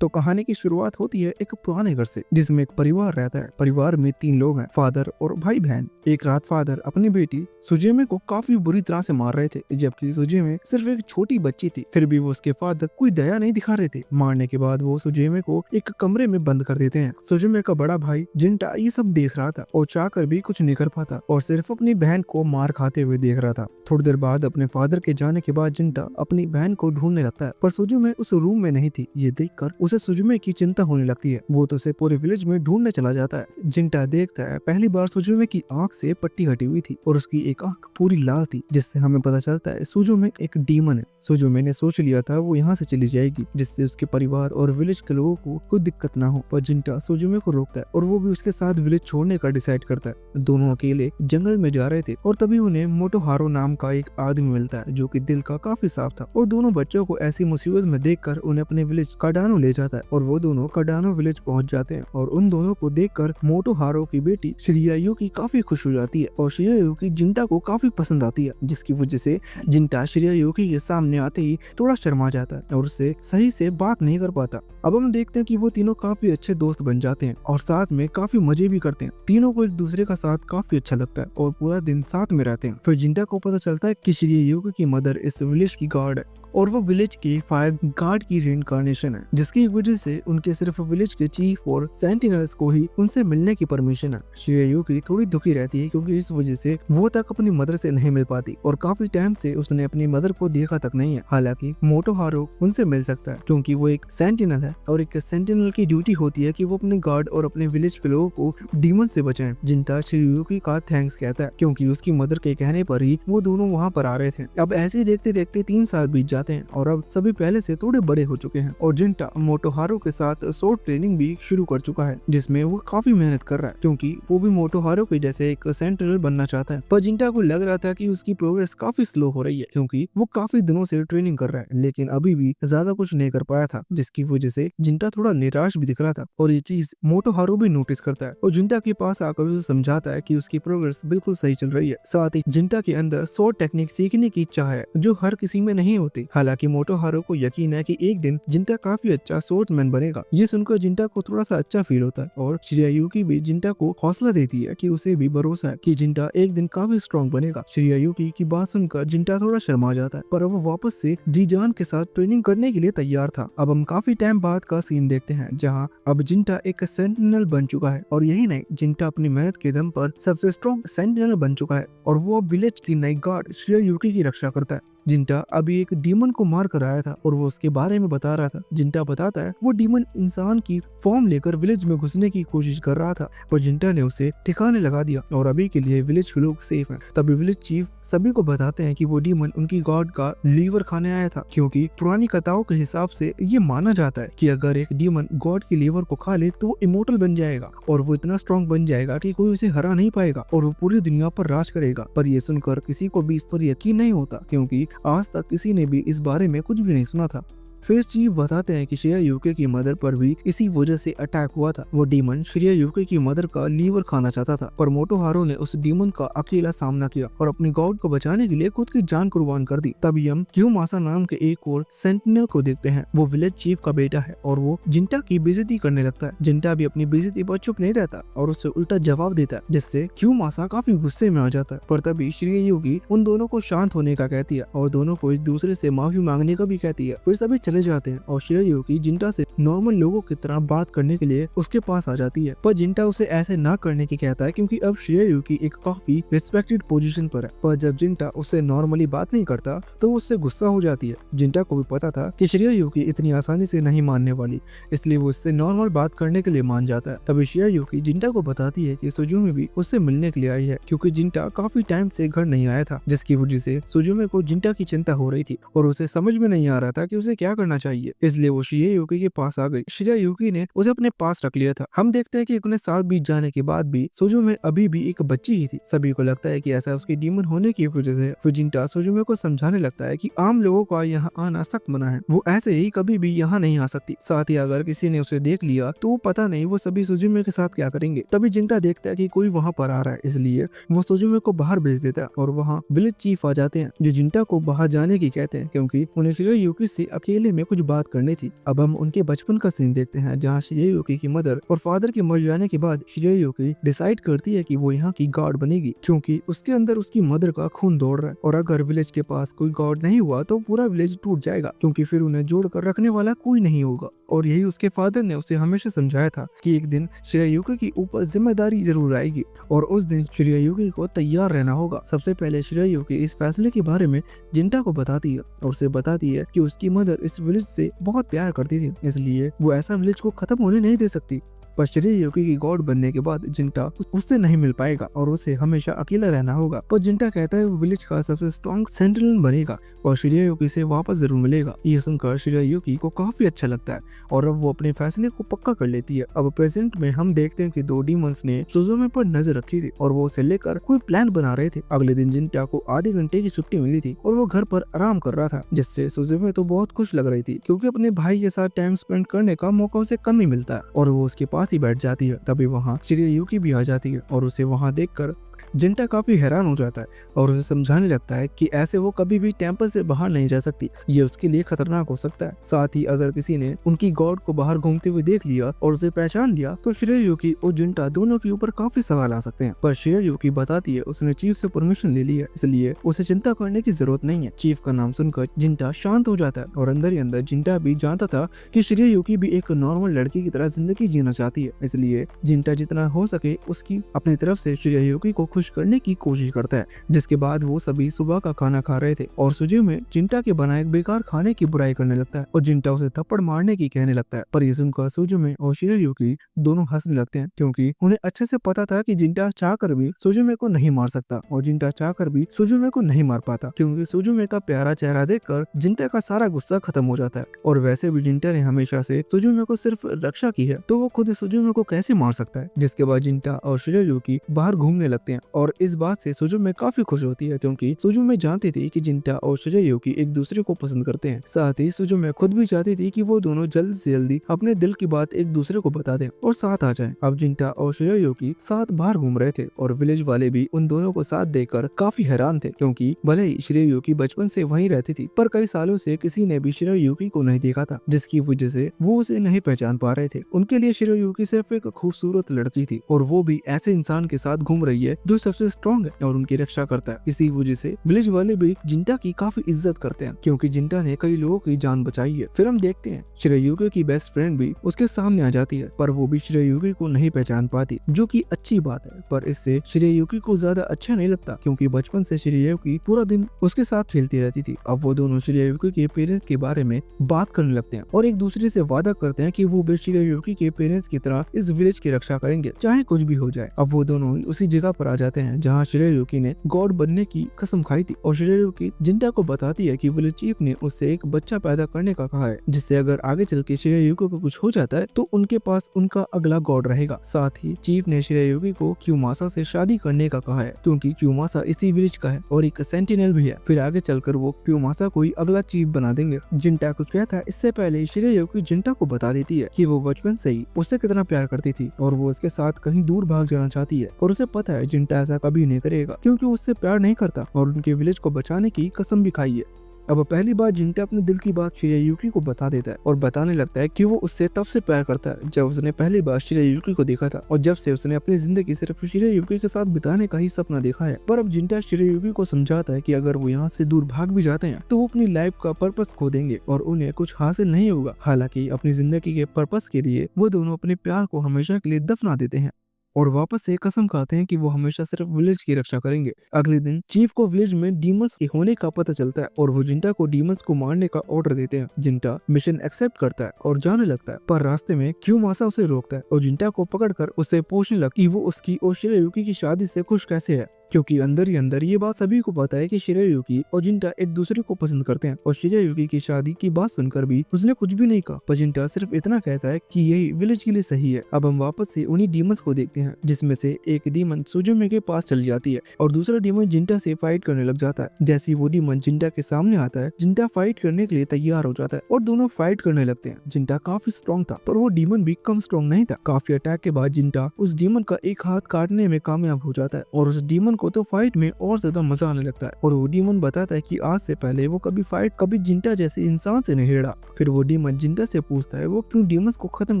तो कहानी की शुरुआत होती है एक पुराने घर से जिसमें एक परिवार रहता है। परिवार में 3 लोग हैं, फादर और भाई बहन। एक रात फादर अपनी बेटी सुजेमे को काफी बुरी तरह से मार रहे थे, जबकि सुजेमे सिर्फ एक छोटी बच्ची थी। फिर भी वो उसके फादर कोई दया नहीं दिखा रहे थे। मारने के बाद वो सुजेमे को एक कमरे में बंद कर देते हैं। सुजेमे का बड़ा भाई जिंटा ये सब देख रहा था और चाहकर भी कुछ नहीं कर पाता और सिर्फ अपनी बहन को मार खाते हुए देख रहा था। थोड़ी देर बाद अपने फादर के जाने के बाद जिंटा अपनी बहन को ढूंढने लगता है, पर सुजुमे उस रूम में नहीं थी। ये देखकर उसे सुजुमे की चिंता होने लगती है। वो तो उसे पूरे विलेज में ढूंढने चला जाता है। जिंटा देखता है पहली बार सुजुमे की आंख से पट्टी हटी हुई थी और उसकी एक आंख पूरी लाल थी, जिससे हमें पता चलता है सुजुमे एक डीमन है। सुजुमे ने सोच लिया था वो यहाँ से चली जाएगी, जिससे उसके परिवार और विलेज के लोगों को कोई दिक्कत ना हो, पर जिंटा सुजुमे को रोकता है और वो भी उसके साथ विलेज छोड़ने का डिसाइड करता है। दोनों अकेले जंगल में जा रहे थे और तभी उन्हें मोटोहारो नाम का एक आदमी मिलता है जो कि दिल का काफी साफ था और दोनों बच्चों को ऐसी मुसीबत में देखकर उन्हें अपने विलेज काडानो ले जाता है और वो दोनों काडानो विलेज पहुंच जाते हैं और उन दोनों को देखकर मोटोहारो की बेटी श्रियायुकी काफी खुश हो जाती है और श्रियायुकी जिंटा को काफी पसंद आती है, जिसकी वजह से जिंटा श्रियायुकी के सामने आते ही थोड़ा शर्मा जाता है और उससे सही से बात नहीं कर पाता। अब हम देखते हैं कि वो तीनों काफी अच्छे दोस्त बन जाते हैं और साथ में काफी मजे भी करते हैं। तीनों को एक दूसरे का साथ काफी अच्छा लगता है और पूरा दिन साथ में रहते हैं। फिर जिंटा को पता चलता है कि श्रियायुकी की मदर इस विलेज की गार्ड है और वो विलेज के फायर गार्ड की रिइंकार्नेशन है, जिसकी वजह से उनके सिर्फ विलेज के चीफ और सेंटिनल्स को ही उनसे मिलने की परमिशन है। श्रियायुकी थोड़ी दुखी रहती है क्योंकि इस वजह से वो तक अपनी मदर से नहीं मिल पाती और काफी टाइम से उसने अपनी मदर को देखा तक नहीं है। हालांकि मोटोहारो उनसे मिल सकता है क्योंकि वो एक सेंटिनल है और एक सेंटिनल की ड्यूटी होती है कि वो अपने गार्ड और अपने विलेज के लोगों को डीमन से बचाएं। जिंटा श्रियायुकी का थैंक्स कहता है क्योंकि उसकी मदर के कहने पर ही वो दोनों वहाँ पर आ रहे थे। अब ऐसे देखते देखते 3 साल बीत जाते हैं और अब सभी पहले से थोड़े बड़े हो चुके हैं और जिंटा मोटोहारो के साथ शॉर्ट ट्रेनिंग भी शुरू कर चुका है, जिसमें वो काफी मेहनत कर रहा है क्योंकि वो भी मोटोहारो के जैसे एक सेंट्रल बनना चाहता है। पर जिंटा को लग रहा था कि उसकी प्रोग्रेस काफी स्लो हो रही है क्योंकि वो काफी दिनों से ट्रेनिंग कर रहा है लेकिन अभी भी ज्यादा कुछ नहीं कर पाया था, जिसकी वजह से जिंटा थोड़ा निराश भी दिख रहा था और ये चीज मोटोहारो भी नोटिस करता है और जिंटा के पास आकर उसे समझाता है कि उसकी प्रोग्रेस बिल्कुल सही चल रही है। साथ ही जिंटा के अंदर शॉर्ट टेक्निक सीखने की इच्छा है जो हर किसी में नहीं होती। हालांकि मोटोहारो को यकीन है कि एक दिन जिंटा काफी अच्छा स्वॉर्डमैन बनेगा। ये सुनकर जिंटा को थोड़ा सा अच्छा फील होता है और श्रियायुकी भी जिंटा को हौसला देती है कि उसे भी भरोसा है कि जिंटा एक दिन काफी स्ट्रॉन्ग बनेगा। श्रियायुकी की बात सुनकर जिंटा थोड़ा शर्मा जाता है पर वो वापस से जी जान के साथ ट्रेनिंग करने के लिए तैयार था। अब हम काफी टाइम बाद का सीन देखते हैं जहाँ अब जिंटा एक सेंटिनल बन चुका है और यही नहीं, जिंटा अपनी मेहनत के दम पर सबसे स्ट्रॉन्ग सेंटिनल बन चुका है और वो अब विलेज की नई गार्ड श्रियायुकी की रक्षा करता है। जिंटा अभी एक डीमन को मार कर आया था और वो उसके बारे में बता रहा था। जिंटा बताता है वो डीमन इंसान की फॉर्म लेकर विलेज में घुसने की कोशिश कर रहा था पर जिंटा ने उसे ठिकाने लगा दिया और अभी के लिए विलेज के लोग सेफ हैं। तभी विलेज चीफ सभी को बताते हैं कि वो डीमन उनकी गॉड का लीवर खाने आया था क्योंकि पुरानी कथाओं के हिसाब से ये माना जाता है कि अगर एक डीमन गॉड की लीवर को खा ले तो वो इमोर्टल बन जाएगा और वो इतना स्ट्रॉन्ग बन जाएगा कि कोई उसे हरा नहीं पाएगा और वो पूरी दुनिया पर राज करेगा। पर ये सुनकर किसी को भी इस पर यकीन नहीं होता क्योंकि आज तक किसी ने भी इस बारे में कुछ भी नहीं सुना था। फिर चीफ बताते हैं कि श्रियायुकी की मदर पर भी इसी वजह से अटैक हुआ था। वो डीमन श्रियायुकी की मदर का लीवर खाना चाहता था पर मोटोहारो ने उस डीमन का अकेला सामना किया और अपनी गॉड को बचाने के लिए खुद की जान कुर्बान कर दी। तभी हम क्यूमासा नाम के एक और सेंटिनल को देखते हैं। वो विलेज चीफ का बेटा है और वो जिंटा की बेइज्जती करने लगता है। जिंटा भी अपनी बेइज्जती पर चुप नहीं रहता और उससे उल्टा जवाब देता है, जिससे क्यूमासा काफी गुस्से में आ जाता है। पर तभी श्रियायुकी उन दोनों को शांत होने का कहती है और दोनों को एक दूसरे से माफी मांगने का भी कहती है। फिर सभी चले जाते हैं और श्रियायुकी जिंटा से नॉर्मल लोगों की तरह बात करने के लिए उसके पास आ जाती है पर जिंटा उसे ऐसे ना करने की कहता है क्योंकि अब श्रियायुकी एक काफी रिस्पेक्टेड पोजीशन पर है। पर जब जिंटा उससे नॉर्मली बात नहीं करता तो उससे गुस्सा हो जाती है। जिंटा को भी पता था कि श्रियायुकी इतनी आसानी से नहीं मानने वाली, इसलिए वो उससे नॉर्मल बात करने के लिए मान जाता है। तभी श्रियायुकी जिंटा को बताती है कि सुजुमे भी उससे मिलने के लिए आई है क्योंकि जिंटा काफी टाइम से घर नहीं आया था, जिसकी वजह से सुजुमे को जिंटा की चिंता हो रही थी और उसे समझ में नहीं आ रहा था कि उसे क्या करना चाहिए, इसलिए वो श्रियायुकी के पास आ गई। श्रियायुकी ने उसे अपने पास रख लिया था। हम देखते हैं कि इतने साल बीत जाने के बाद भी सुजुमे अभी भी एक बच्ची ही थी। सभी को लगता है कि ऐसा उसकी डीमन होने की वजह से। फिर जिंटा सुजुमे को समझाने लगता है कि आम लोगों का यहाँ आना सख्त मना है, वो ऐसे ही कभी भी यहाँ नहीं आ सकती। साथ ही अगर किसी ने उसे देख लिया तो पता नहीं वो सभी सुजुमे के साथ क्या करेंगे। तभी जिंटा देखता है कि कोई वहाँ पर आ रहा है, इसलिए वो सुजुमे को बाहर भेज देता है और वहाँ विलेज चीफ आ जाते हैं जो जिंटा को बाहर जाने की कहते हैं क्योंकि उन्हें श्रियायुकी से अकेले बारे में कुछ बात करनी थी। अब हम उनके बचपन का सीन देखते हैं जहाँ शिरायुकी की मदर और फादर के मर जाने के बाद शिरायुकी डिसाइड करती है कि वो यहाँ की गार्ड बनेगी, क्योंकि उसके अंदर उसकी मदर का खून दौड़ रहा है और अगर विलेज के पास कोई गार्ड नहीं हुआ तो पूरा विलेज टूट जाएगा, क्योंकि फिर उन्हें जोड़ कर रखने वाला कोई नहीं होगा। और यही उसके फादर ने उसे हमेशा समझाया था कि एक दिन शिरायुकी के ऊपर जिम्मेदारी जरूर आएगी और उस दिन शिरायुकी को तैयार रहना होगा। सबसे पहले शिरायुकी इस फैसले के बारे में जिंटा को बताती है और उसे बताती है कि उसकी मदर इस विलेज से बहुत प्यार करती थी, इसलिए वो ऐसा विलेज को खत्म होने नहीं दे सकती। पर शिरायुकी की गॉड बनने के बाद जिंटा उससे नहीं मिल पाएगा और उसे हमेशा अकेला रहना होगा। पर जिंटा कहता है वो विलेज का सबसे स्ट्रॉन्ग सेंटिनल बनेगा और शिरायुकी से वापस जरूर मिलेगा। ये सुनकर शिरायुकी को काफी अच्छा लगता है और अब वो अपने फैसले को पक्का कर लेती है। अब प्रेजेंट में हम देखते हैं कि दो डीमंस ने सुजुमे पर नजर रखी थी और वो उसे लेकर कोई प्लान बना रहे थे। अगले दिन जिंटा को आधे घंटे की छुट्टी मिली थी और वो घर पर आराम कर रहा था, जिससे सुजुमे तो बहुत खुश लग रही थी क्योंकि अपने भाई के साथ टाइम स्पेंड करने का मौका उसे कम ही मिलता है और वो उसके पास ही बैठ जाती है। तभी वहाँ शिरायुकी भी आ जाती है और उसे वहाँ देखकर जिंटा काफी हैरान हो जाता है और उसे समझाने लगता है कि ऐसे वो कभी भी टेंपल से बाहर नहीं जा सकती, ये उसके लिए खतरनाक हो सकता है। साथ ही अगर किसी ने उनकी गॉड को बाहर घूमते हुए देख लिया और उसे पहचान लिया तो शिरायुकी और जिंटा दोनों के ऊपर काफी सवाल आ सकते हैं। पर शिरायुकी बताती है उसने चीफ से परमिशन ले ली है, इसलिए उसे चिंता करने की जरूरत नहीं है। चीफ का नाम सुनकर जिंटा शांत हो जाता है और अंदर ही अंदर जिंटा भी जानता था कि शिरायुकी भी एक नॉर्मल लड़की की तरह जिंदगी जीना चाहती है, इसलिए जिंटा जितना हो सके उसकी अपनी तरफ से शिरायुकी को खुश करने की कोशिश करता है। जिसके बाद वो सभी सुबह का खाना खा रहे थे और सुजुमे जिंटा के बनाए बेकार खाने की बुराई करने लगता है और जिंटा उसे थप्पड़ मारने की कहने लगता है। पर ये सुनकर सुजुमे और शिरायुकी दोनों हंसने लगते हैं क्योंकि उन्हें अच्छे से पता था कि जिंटा चाहकर भी सुजुमे को नहीं मार सकता और जिंटा चाहकर भी सुजुमे को नहीं मार पाता, क्योंकि सुजुमे का प्यारा चेहरा देखकर जिंटा का सारा गुस्सा खत्म हो जाता है। और वैसे भी जिंटा ने हमेशा से सुजुमे को सिर्फ रक्षा की है तो वो खुद सुजुमे को कैसे मार सकता है। जिसके बाद जिंटा और शिरायुकी बाहर घूमने लगते हैं और इस बात से सुजुमे काफी खुश होती है क्योंकि सुजुमे जानती थी कि जिंटा और शिरायुकी एक दूसरे को पसंद करते हैं। साथ ही सुजुमे खुद भी चाहती थी कि वो दोनों जल्द से जल्दी अपने दिल की बात एक दूसरे को बता दें और साथ आ जाएं। अब जिंटा और शिरायुकी साथ बाहर घूम रहे थे और विलेज वाले भी उन दोनों को साथ देखकर काफी हैरान थे, क्योंकि भले ही शिरायुकी बचपन से वहीं रहती थी पर कई सालों से किसी ने भी शिरायुकी को नहीं देखा था, जिसकी वजह से वो उसे नहीं पहचान पा रहे थे। उनके लिए शिरायुकी सिर्फ एक खूबसूरत लड़की थी और वो भी ऐसे इंसान के साथ घूम रही है जो सबसे स्ट्रॉन्ग है और उनकी रक्षा करता है। इसी वजह से विलेज वाले भी जिंटा की काफी इज्जत करते हैं क्योंकि जिंटा ने कई लोगों की जान बचाई है। फिर हम देखते हैं शिरायुकी की बेस्ट फ्रेंड भी उसके सामने आ जाती है पर वो भी शिरायुकी को नहीं पहचान पाती, जो कि अच्छी बात है। पर इससे शिरायुकी को ज्यादा अच्छा नहीं लगता क्योंकि बचपन से शिरायुकी पूरा दिन उसके साथ खेलती रहती थी। अब वो दोनों शिरायुकी के पेरेंट्स के बारे में बात करने लगते हैं और एक दूसरे से वादा करते हैं कि वो भी शिरायुकी के पेरेंट्स की तरह इस विलेज की रक्षा करेंगे चाहे कुछ भी हो जाए। अब वो दोनों उसी जगह पर आ जाते हैं जहाँ शिरायुकी ने गॉड बनने की कसम खाई थी और शिरायुकी जिंटा को बताती है कि विलेज चीफ ने उससे एक बच्चा पैदा करने का कहा है, जिससे अगर आगे चल के शिरायुकी को कुछ हो जाता है तो उनके पास उनका अगला गॉड रहेगा। साथ ही चीफ ने शिरायुकी को क्यूमासा से शादी करने का कहा है क्योंकि क्यूमासा इसी विलेज का है और एक सेंटिनल भी है। फिर आगे चलकर वो क्यूमासा को ही अगला चीफ बना देंगे। जिंटा कुछ कहता है इससे पहले शिरायुकी जिंटा को बता देती है कि वो बचपन से ही उससे कितना प्यार करती थी और वो उसके साथ कहीं दूर भाग जाना चाहती है और उसे पता है जिंटा ऐसा कभी नहीं करेगा क्योंकि उससे प्यार नहीं करता और उनके विलेज को बचाने की कसम भी खाई है। अब पहली बार जिंटा अपने दिल की बात शिरायुकी को बता देता है और बताने लगता है कि वो उससे तब से प्यार करता है जब उसने पहली बार शिरायुकी को देखा था और जब से उसने अपनी जिंदगी सिर्फ शिरायुकी के साथ बिताने का ही सपना देखा है। पर अब जिंटा शिरायुकी को समझाता है कि अगर वो यहाँ से दूर भाग भी जाते हैं तो वो अपनी लाइफ का पर्पस खो देंगे और उन्हें कुछ हासिल नहीं होगा। हालांकि अपनी जिंदगी के पर्पस के लिए वो दोनों अपने प्यार को हमेशा के लिए दफना देते हैं और वापस से कसम खाते हैं कि वो हमेशा सिर्फ विलेज की रक्षा करेंगे। अगले दिन चीफ को विलेज में डीमंस के होने का पता चलता है और वो जिंटा को डीमंस को मारने का ऑर्डर देते हैं। जिंटा मिशन एक्सेप्ट करता है और जाने लगता है पर रास्ते में क्यूमासा उसे रोकता है और जिंटा को पकड़कर उसे पूछने लगता है कि वो उसकी और शिरायुकी की शादी से खुश कैसे है, क्योंकि अंदर ही अंदर ये बात सभी को पता है कि शिरायुकी और जिंटा एक दूसरे को पसंद करते हैं और शिरायुकी की शादी की बात सुनकर भी उसने कुछ भी नहीं कहा। पर जिंटा सिर्फ इतना कहता है कि यही विलेज के लिए सही है। अब हम वापस से उन्हीं डीमंस को देखते हैं जिसमें से एक डीमन सुजुमे के पास चली जाती है और दूसरा डीमन जिंटा से फाइट करने लग जाता है। जैसे ही वो डीमन जिंटा के सामने आता है जिंटा फाइट करने के लिए तैयार हो जाता है और दोनों फाइट करने लगते हैं। जिंटा काफी स्ट्रॉन्ग था पर वो डीमन भी कम स्ट्रॉन्ग नहीं था। काफी अटैक के बाद जिंटा उस डीमन का एक हाथ काटने में कामयाब हो जाता है और उस डीमन को तो फाइट में और ज्यादा मजा आने लगता है और वो डीमन बताता है कि आज से पहले वो कभी जिंटा जैसे इंसान से नहीं लड़ा। फिर वो डीमन जिंटा से पूछता है वो क्यों डीमंस को खत्म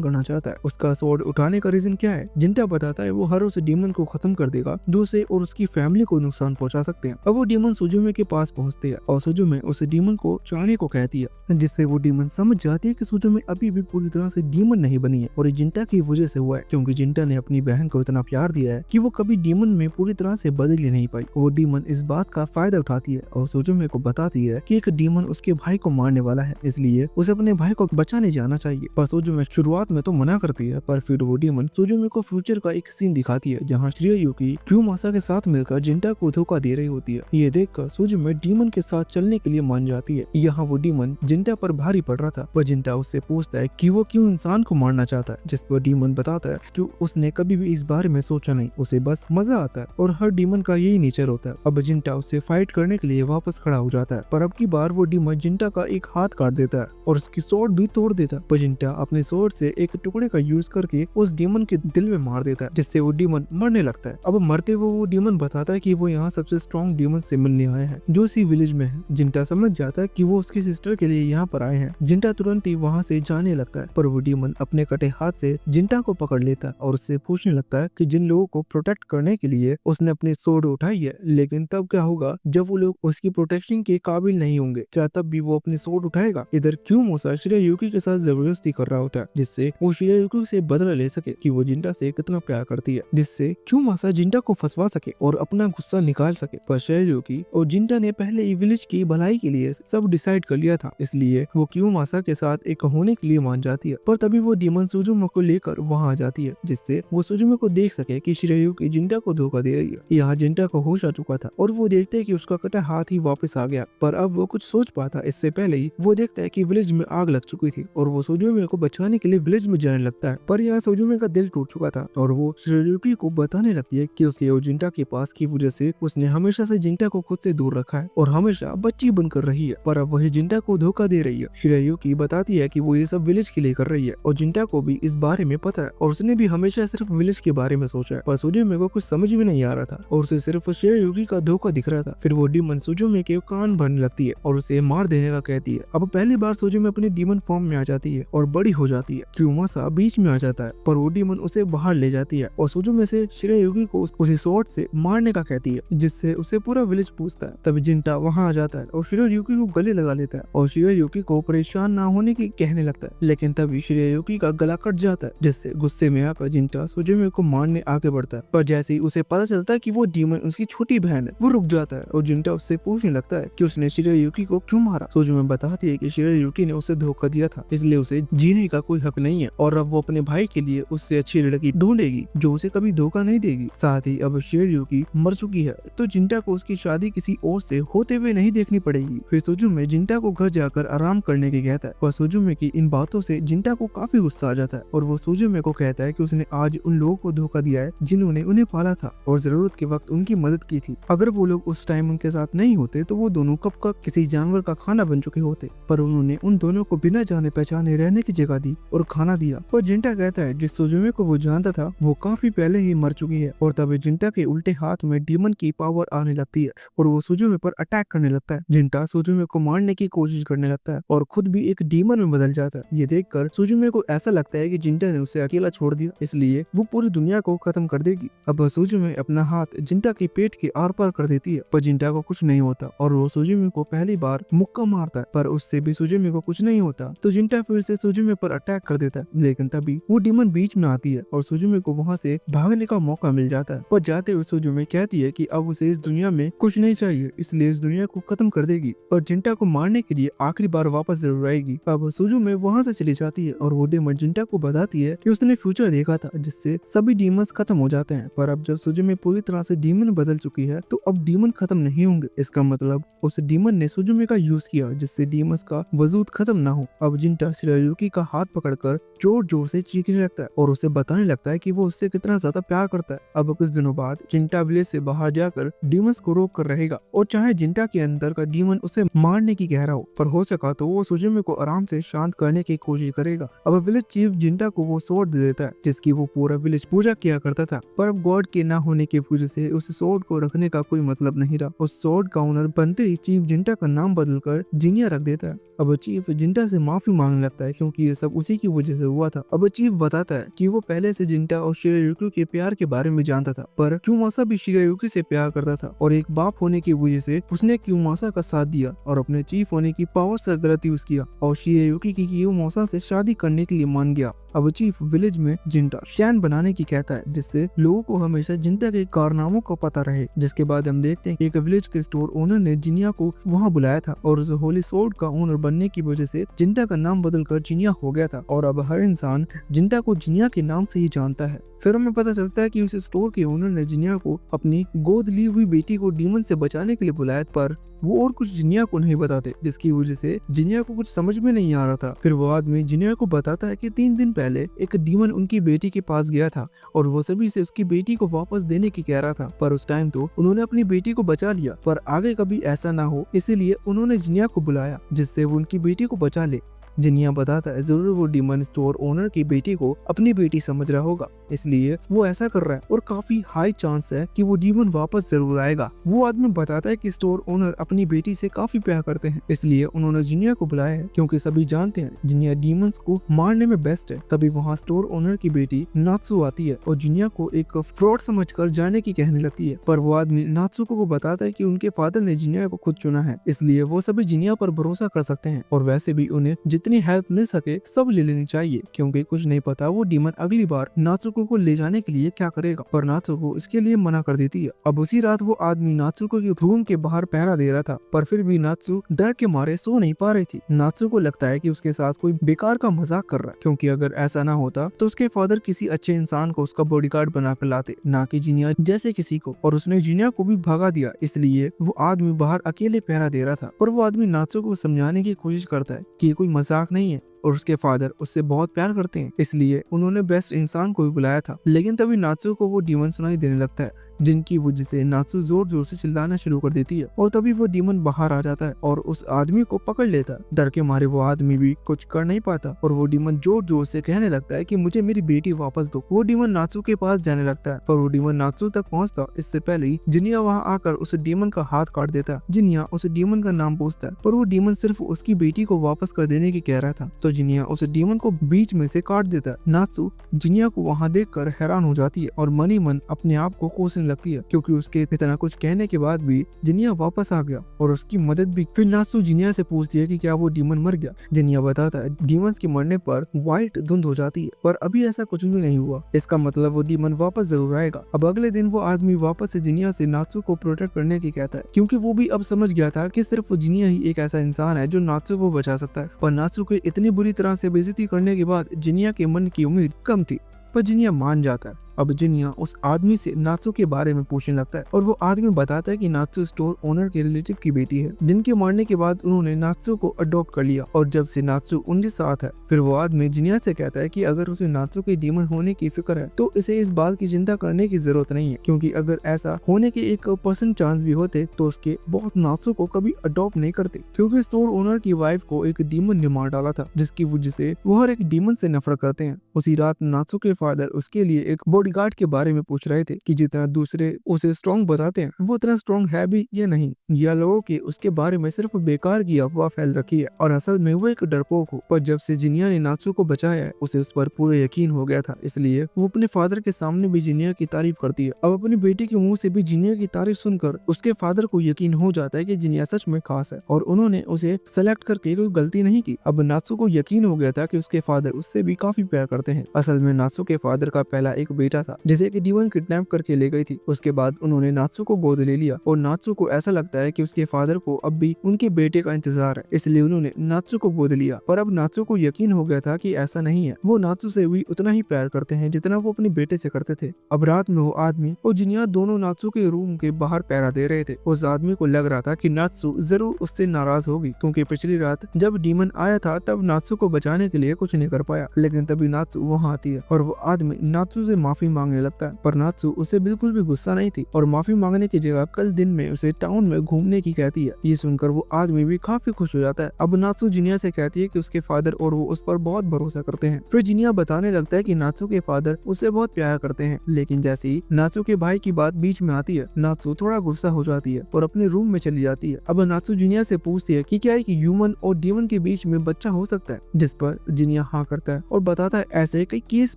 करना चाहता है, उसका स्वॉर्ड उठाने का रीजन क्या है। जिंटा बताता है वो हर उस डीमन को खत्म कर देगा जो उसे और उसकी फैमिली को नुकसान पहुंचा सकते हैं। अब वो डीमन सुजुमे के पास पहुंचते हैं और सुजुमे उस डीमन को चाहने को कहती है, जिससे वो डीमन समझ जाती है कि सुजुमे अभी भी पूरी तरह से डीमन नहीं बनी है और ये जिंटा की वजह से हुआ है, क्योंकि जिंटा ने अपनी बहन को इतना प्यार दिया है कि वो कभी डीमन में पूरी तरह से बदल ही नहीं पाई। वो डीमन इस बात का फायदा उठाती है और सुजुमे को बताती है कि एक डीमन उसके भाई को मारने वाला है, इसलिए उसे अपने भाई को बचाने जाना चाहिए। पर सुजुमे शुरुआत में तो मना करती है, पर फिर वो डीमन सुजुमे को फ्यूचर का एक सीन दिखाती है जहाँ शिरायुकी क्यूमासा के साथ मिलकर जिंटा को धोखा दे रही होती है। ये देखकर सुजुमे डीमन के साथ चलने के लिए मान जाती है। यहाँ वो डीमन जिंटा पर भारी पड़ रहा था, पर जिंटा उससे पूछता है कि वो क्यों इंसान को मारना चाहता है, जिस पर डीमन बताता है कि उसने कभी भी इस बारे में सोचा नहीं, उसे बस मजा आता है और हर डीमन का यही नेचर होता है। अब जिंटा उससे फाइट करने के लिए वापस खड़ा हो जाता है, पर अब की बार वो डीमन जिंटा का एक हाथ काट देता है और उसकी स्वॉर्ड भी तोड़ देता है। पर जिंटा अपने स्वॉर्ड से एक टुकड़े का यूज करके उस डीमन के दिल में मार देता है, जिससे वो डीमन मरने लगता है। अब मरते हुए वो डीमन बताता है कि वो यहाँ सबसे स्ट्रॉन्ग डीमन से मिलने आए हैं जो इसी विलेज में है। जिंटा समझ जाता है कि वो उसकी सिस्टर के लिए यहाँ पर आए हैं। जिंटा तुरंत ही वहाँ से जाने लगता है, पर वो डीमन अपने कटे हाथ से जिंटा को पकड़ लेता है और उससे पूछने लगता है कि जिन लोगों को प्रोटेक्ट करने के लिए उसने अपनी स्वॉर्ड उठाई है, लेकिन तब क्या होगा जब वो लोग उसकी प्रोटेक्शन के काबिल नहीं होंगे, क्या तब भी वो अपनी स्वॉर्ड उठाएगा। इधर क्यूमासा शिरायुकी के साथ जबरदस्ती कर रहा होता है जिससे वो शिरायुकी से बदला ले सके कि वो जिंटा से कितना प्यार करती है, जिससे क्यूमासा जिंटा को फंसवा सके और अपना गुस्सा निकाल सके। पर शिरायुकी और जिंटा ने पहले ही विलेज की भलाई के लिए सब डिसाइड कर लिया था, इसलिए वो क्यूमासा के साथ एक होने के लिए मान जाती है। पर तभी वो डीमन सुजुमे को लेकर वहाँ आ जाती है, जिससे वो सुजुमे को देख सके कि शिरायुकी जिंटा को धोखा दे रही है। यहाँ जिंटा को होश आ चुका था और वो देखते है कि उसका कटा हाथ ही वापस आ गया, पर अब वो कुछ सोच पाता इससे पहले ही वो देखता है कि विलेज में आग लग चुकी थी और वो सुजुमे को बचाने के लिए विलेज में जाने लगता है। पर यहाँ सुजुमे का दिल टूट चुका था और वो शिरायुकी को बताने लगती है कि उसके जिंटा के पास की वजह से उसने हमेशा से जिंटा को खुद से दूर रखा है और हमेशा बच्ची बनकर रही है, पर अब वही जिंटा को धोखा दे रही है। शिरायुकी बताती है कि वो ये सब विलेज के लिए कर रही है और जिंटा को भी इस बारे में पता है और उसने भी हमेशा सिर्फ विलेज के बारे में सोचा है, पर सुजुमे को कुछ समझ में नहीं आ रहा था और उसे सिर्फ शिरायुकी का धोखा दिख रहा था। फिर वो डीमन सुजुमे के कान भरने लगती है और उसे मार देने का कहती है। अब पहली बार सुजुमे अपने डीमन फॉर्म में आ जाती है और बड़ी हो जाती है। क्यूमासा बीच में आ जाता है, पर वो डीमन उसे बाहर ले जाती है और सुजुमे से शिरायुकी को उसी स्वॉर्ड से मारने का कहती है, जिससे उसे पूरा विलेज पूछता है। तभी जिंटा वहाँ आ जाता है और शिरायुकी को गले लगा लेता है और शिरायुकी को परेशान ना होने की कहने लगता है, लेकिन तभी शिरायुकी का गला कट जाता है, जिससे गुस्से में आकर जिंटा सुजुमे को मारने आगे बढ़ता है। पर जैसे ही उसे पता चलता है कि वो डीमन उसकी छोटी बहन है, वो रुक जाता है और जिंटा उससे पूछने लगता है कि उसने शिरायुकी को क्यों मारा। सुजुमे बताती है कि शिरायुकी ने उसे धोखा दिया था, इसलिए उसे जीने का कोई हक नहीं है और अब वो अपने भाई के लिए उससे अच्छी लड़की ढूंढेगी जो उसे कभी धोखा नहीं देगी। साथ ही अब शिरायुकी मर चुकी है तो जिंटा को उसकी शादी किसी और से होते हुए नहीं देखनी पड़ेगी। फिर सुजुमे जिंटा को घर जाकर आराम करने के कहता है, पर सुजुमे की इन बातों से जिंटा को काफी गुस्सा आ जाता है और वो सुजुमे को कहता है कि उसने आज उन लोगों को धोखा दिया है जिन्होंने उन्हें पाला था और जरूरत के वक्त उनकी मदद की थी। अगर वो लोग उस टाइम उनके साथ नहीं होते तो वो दोनों कब का किसी जानवर का खाना बन चुके होते, पर उन्होंने उन दोनों को बिना जाने पहचाने रहने की जगह दी और खाना दिया। पर जिंटा कहता है जिस सुजुमे को वो जानता था वो काफी पहले ही मर चुकी है और तभी जिंटा के उल्टे हाथ में डीमन की पावर आने लगती है और वो सुजुमे पर अटैक करने लगता है। जिंटा सुजुमे को मारने की कोशिश करने लगता है और खुद भी एक डीमन में बदल जाता है। ये देखकर सुजुमे को ऐसा लगता है कि जिंटा ने उसे अकेला छोड़ दिया, इसलिए वो पूरी दुनिया को खत्म कर देगी। अब सुजुमे अपना हाथ जिंटा के पेट के आर पार कर देती है, पर जिंटा को कुछ नहीं होता और वो सुजुमे को पहली बार मुक्का मारता है, पर उससे भी सुजुमे को कुछ नहीं होता तो जिंटा फिर से सुजुमे पर अटैक कर देता है। लेकिन तभी वो डीमन बीच में आती है और सुजुमे को वहाँ से भागने का मौका मिल जाता है, पर जाते हुए सुजुमे कहती है कि अब उसे इस दुनिया में कुछ नहीं चाहिए, इसलिए इस दुनिया को खत्म कर देगी और जिंटा को मारने के लिए आखिरी बार वापस जरूर आएगी। अब सुजुमे वहाँ से चली जाती है और वो डीमन जिंटा को बताती है कि उसने फ्यूचर देखा था जिससे सभी डीमंस खत्म हो जाते हैं, पर अब जब सुजुमे पूरी तरह से डीमन बदल चुकी है तो अब डीमन खत्म नहीं होंगे। इसका मतलब उस डीमन ने सुजुमे का यूज किया जिससे डीमंस का वजूद खत्म ना हो। अब जिंटा शिरायुकी का हाथ पकड़कर जोर जोर से चीखने लगता है और उसे बताने लगता है कि वो उससे कितना ज्यादा प्यार करता है। अब कुछ दिनों बाद जिंटा विलेज से बाहर जाकर डीमंस को रोक कर रहेगा और चाहे जिंटा के अंदर का डीमन उसे मारने की कह रहा हो, पर हो सका तो वो सुजुमे को आराम से शांत करने की कोशिश करेगा। अब विलेज चीफ जिंटा को वो स्वॉर्ड दे देता है जिसकी वो पूरा विलेज पूजा किया करता था, पर अब गॉड के ना होने की वजह से उस स्वॉर्ड को रखने का कोई मतलब नहीं रहा। उस स्वॉर्ड का ओनर बनते ही चीफ जिंटा का नाम बदलकर जिनिया रख देता है। अब चीफ जिंटा से माफी मांगने लगता है क्योंकि ये सब उसी की वजह से हुआ था। अब चीफ बताता है कि वो पहले से जिंटा और शिरायुकी के प्यार के बारे में जानता था, पर क्यूमासा भी शिरायुकी से प्यार करता था और एक बाप होने की वजह से उसने क्यूमासा का साथ दिया और अपने चीफ होने की पावर से गलत यूज किया और शिरायुकी की क्यूमासा से शादी करने के लिए मान गया। अब चीफ विलेज में जिंटा शैन बनाने की कहता है जिससे लोगों को हमेशा जिंटा के कारनामों का पता रहे। जिसके बाद हम देखते हैं कि एक विलेज के स्टोर ओनर ने जिनिया को वहां बुलाया था और उस होली स्वॉर्ड का ओनर बनने की वजह से जिंटा का नाम बदलकर जिनिया हो गया था और अब हर इंसान जिंटा को जिनिया के नाम से ही जानता है। फिर हमें पता चलता है कि उस स्टोर के ओनर ने जिनिया को अपनी गोद ली हुई बेटी को डीमन से बचाने के लिए बुलाया, पर वो और कुछ जिनिया को नहीं बताते, जिसकी वजह से जिनिया को कुछ समझ में नहीं आ रहा था। फिर वो आदमी जिनिया को बताता है कि 3 दिन पहले एक डीमन उनकी बेटी के पास गया था और वो सभी से उसकी बेटी को वापस देने की कह रहा था, पर उस टाइम तो उन्होंने अपनी बेटी को बचा लिया, पर आगे कभी ऐसा ना हो इसीलिए उन्होंने जिनिया को बुलाया जिससे वो उनकी बेटी को बचा ले। जिनिया बताता है जरूर वो डीमन स्टोर ओनर की बेटी को अपनी बेटी समझ रहा होगा, इसलिए वो ऐसा कर रहा है और काफी हाई चांस है कि वो डीमन वापस जरूर आएगा। वो आदमी बताता है कि स्टोर ओनर अपनी बेटी से काफी प्यार करते हैं, इसलिए उन्होंने जिनिया को बुलाया है क्योंकि सभी जानते हैं जिनिया डीमंस को मारने में बेस्ट है। तभी वहाँ स्टोर ओनर की बेटी नात्सु आती है और जिनिया को एक फ्रॉड समझकर जाने की कहने लगती है, पर वो आदमी नात्सुको को बताता है कि उनके फादर ने जिनिया को खुद चुना है, इसलिए वो सभी जिनिया पर भरोसा कर सकते हैं और वैसे भी उन्हें जितनी हेल्प मिल सके सब ले लेनी चाहिए क्योंकि कुछ नहीं पता वो डीमन अगली बार नात्सुको को ले जाने के लिए क्या करेगा, पर नात्सुको इसके लिए मना कर देती है। अब उसी रात वो आदमी नात्सुको की रूम के बाहर पहरा दे रहा था, पर फिर भी नात्सु डर के मारे सो नहीं पा रही थी। नात्सु को लगता है कि उसके साथ कोई बेकार का मजाक कर रहा है क्योंकि अगर ऐसा ना होता तो उसके फादर किसी अच्छे इंसान को उसका बॉडीगार्ड बनाकर लाते, ना कि जिनिया जैसे किसी को, और उसने जिनिया को भी भगा दिया, इसलिए वो आदमी बाहर अकेले पहरा दे रहा था। पर वो आदमी नात्सु को समझाने की कोशिश करता है कि ये कोई मजाक नहीं है और उसके फादर उससे बहुत प्यार करते हैं, इसलिए उन्होंने बेस्ट इंसान को भी बुलाया था। लेकिन तभी नात्सु को वो डीमन सुनाई देने लगता है जिनकी वजह से नात्सु जोर जोर से चिल्लाना शुरू कर देती है और तभी वो डीमन बाहर आ जाता है और उस आदमी को पकड़ लेता है। डर के मारे वो आदमी भी कुछ कर नहीं पाता और वो डीमन जोर जोर से कहने लगता है कि मुझे मेरी बेटी वापस दो। वो डीमन नात्सु के पास जाने लगता है, पर वो डीमन नात्सु तक पहुंचता इससे पहले ही जिनिया वहां आकर उस डीमन का हाथ काट देता है। जिनिया उस डीमन का नाम पूछता है, पर वो डीमन सिर्फ उसकी बेटी को वापस कर देने की कह रहा था, तो जिनिया उस डीमन को बीच में से काट देता है। नात्सु जिनिया को वहां देखकर हैरान हो जाती है और मन ही मन अपने आप को कोसने लगती है क्योंकि उसके इतना कुछ कहने के बाद भी जिनिया वापस आ गया और उसकी मदद भी। फिर नात्सु जिनिया से पूछती है कि क्या वो डीमन मर गया। जिनिया बताता है डीमंस के मरने पर व्हाइट धुंध हो जाती है, पर अभी ऐसा कुछ भी नहीं हुआ, इसका मतलब वो डीमन वापस जरूर आएगा। अब अगले दिन वो आदमी वापस से जिनिया से नात्सु को प्रोटेक्ट करने की कहता है क्योंकि वो भी अब समझ गया था कि सिर्फ जिनिया ही एक ऐसा इंसान है जो नात्सु को बचा सकता है। पर नात्सु को इतनी बुरी तरह से बेइज्जती करने के बाद जिनिया के मन की उम्मीद कम थी, पर जिनिया मान जाता है। अब जिनिया उस आदमी से नात्सु के बारे में पूछने लगता है और वो आदमी बताता है कि नात्सु स्टोर ओनर के रिलेटिव की बेटी है जिनके मरने के बाद उन्होंने नात्सु को अडॉप्ट कर लिया और जब से नात्सु उनके साथ है। फिर वो आदमी जिनिया से कहता है कि अगर उसे नात्सु के डीमन होने की फिक्र है तो इसे इस बात की चिंता करने की जरूरत नहीं है क्योंकि अगर ऐसा होने के 1% चांस भी होते तो उसके बॉस नात्सु को कभी अडॉप्ट नहीं करते क्योंकि स्टोर ओनर की वाइफ को एक डीमन ने मार डाला था जिसकी वजह से वो हर एक डीमन से नफरत करते हैं। उसी रात नात्सु के फादर उसके लिए एक बॉडीगार्ड के बारे में पूछ रहे थे कि जितना दूसरे उसे स्ट्रॉन्ग बताते हैं वो उतना स्ट्रॉन्ग है भी या नहीं, या लोगों के उसके बारे में सिर्फ बेकार की अफवाह फैल रखी है और असल में वो एक डरपोक हो। पर जब से जिनिया ने नात्सु को बचाया है उसे उस पर पूरा यकीन हो गया था, इसलिए वो अपने फादर के सामने भी जिनिया की तारीफ करती है। अब अपनी बेटी के मुंह से भी जिनिया की तारीफ सुनकर उसके फादर को यकीन हो जाता है कि जिनिया सच में खास है और उन्होंने उसे सेलेक्ट करके कोई गलती नहीं की। अब नात्सु को यकीन हो गया था कि उसके फादर उससे भी काफी प्यार करते हैं। असल में नात्सु के फादर का पहला एक बेटा था जिसे कि डीमन किडनैप करके ले गई थी। उसके बाद उन्होंने नात्सु को गोद ले लिया और नात्सु को ऐसा लगता है कि उसके फादर को अब भी उनके बेटे का इंतजार है, इसलिए उन्होंने नात्सु को गोद लिया। पर अब नात्सु को यकीन हो गया था कि ऐसा नहीं है, वो नात्सु से भी उतना ही प्यार करते हैं जितना वो अपने बेटे से करते थे। अब रात में वो आदमी और जिनिया दोनों नात्सु के रूम के बाहर पहरा दे रहे थे। उस आदमी को लग रहा था कि नात्सु जरूर उससे नाराज होगी क्योंकि पिछली रात जब डीमन आया था तब नात्सु को बचाने के लिए कुछ नहीं कर पाया, लेकिन तभी नात्सु वहाँ आती है और वो आदमी नात्सु से माफी माफी मांगने लगता है, पर नात्सु उसे बिल्कुल भी गुस्सा नहीं थी और माफी मांगने की जगह कल दिन में उसे टाउन में घूमने की कहती है। ये सुनकर वो आदमी भी काफी खुश हो जाता है। अब नात्सु जिनिया से कहती है कि उसके फादर और वो उस पर बहुत भरोसा करते हैं। फिर जिनिया बताने लगता है कि नात्सु के फादर उसे बहुत प्यार करते हैं, लेकिन जैसे ही नात्सु के भाई की बात बीच में आती है, नात्सु थोड़ा गुस्सा हो जाती है और अपने रूम में चली जाती है। अब नात्सु जिनिया से पूछती है कि क्या है कि ह्यूमन और डीमन के बीच में बच्चा हो सकता है, जिस पर जिनिया हाँ करता है और बताता है ऐसे कई केस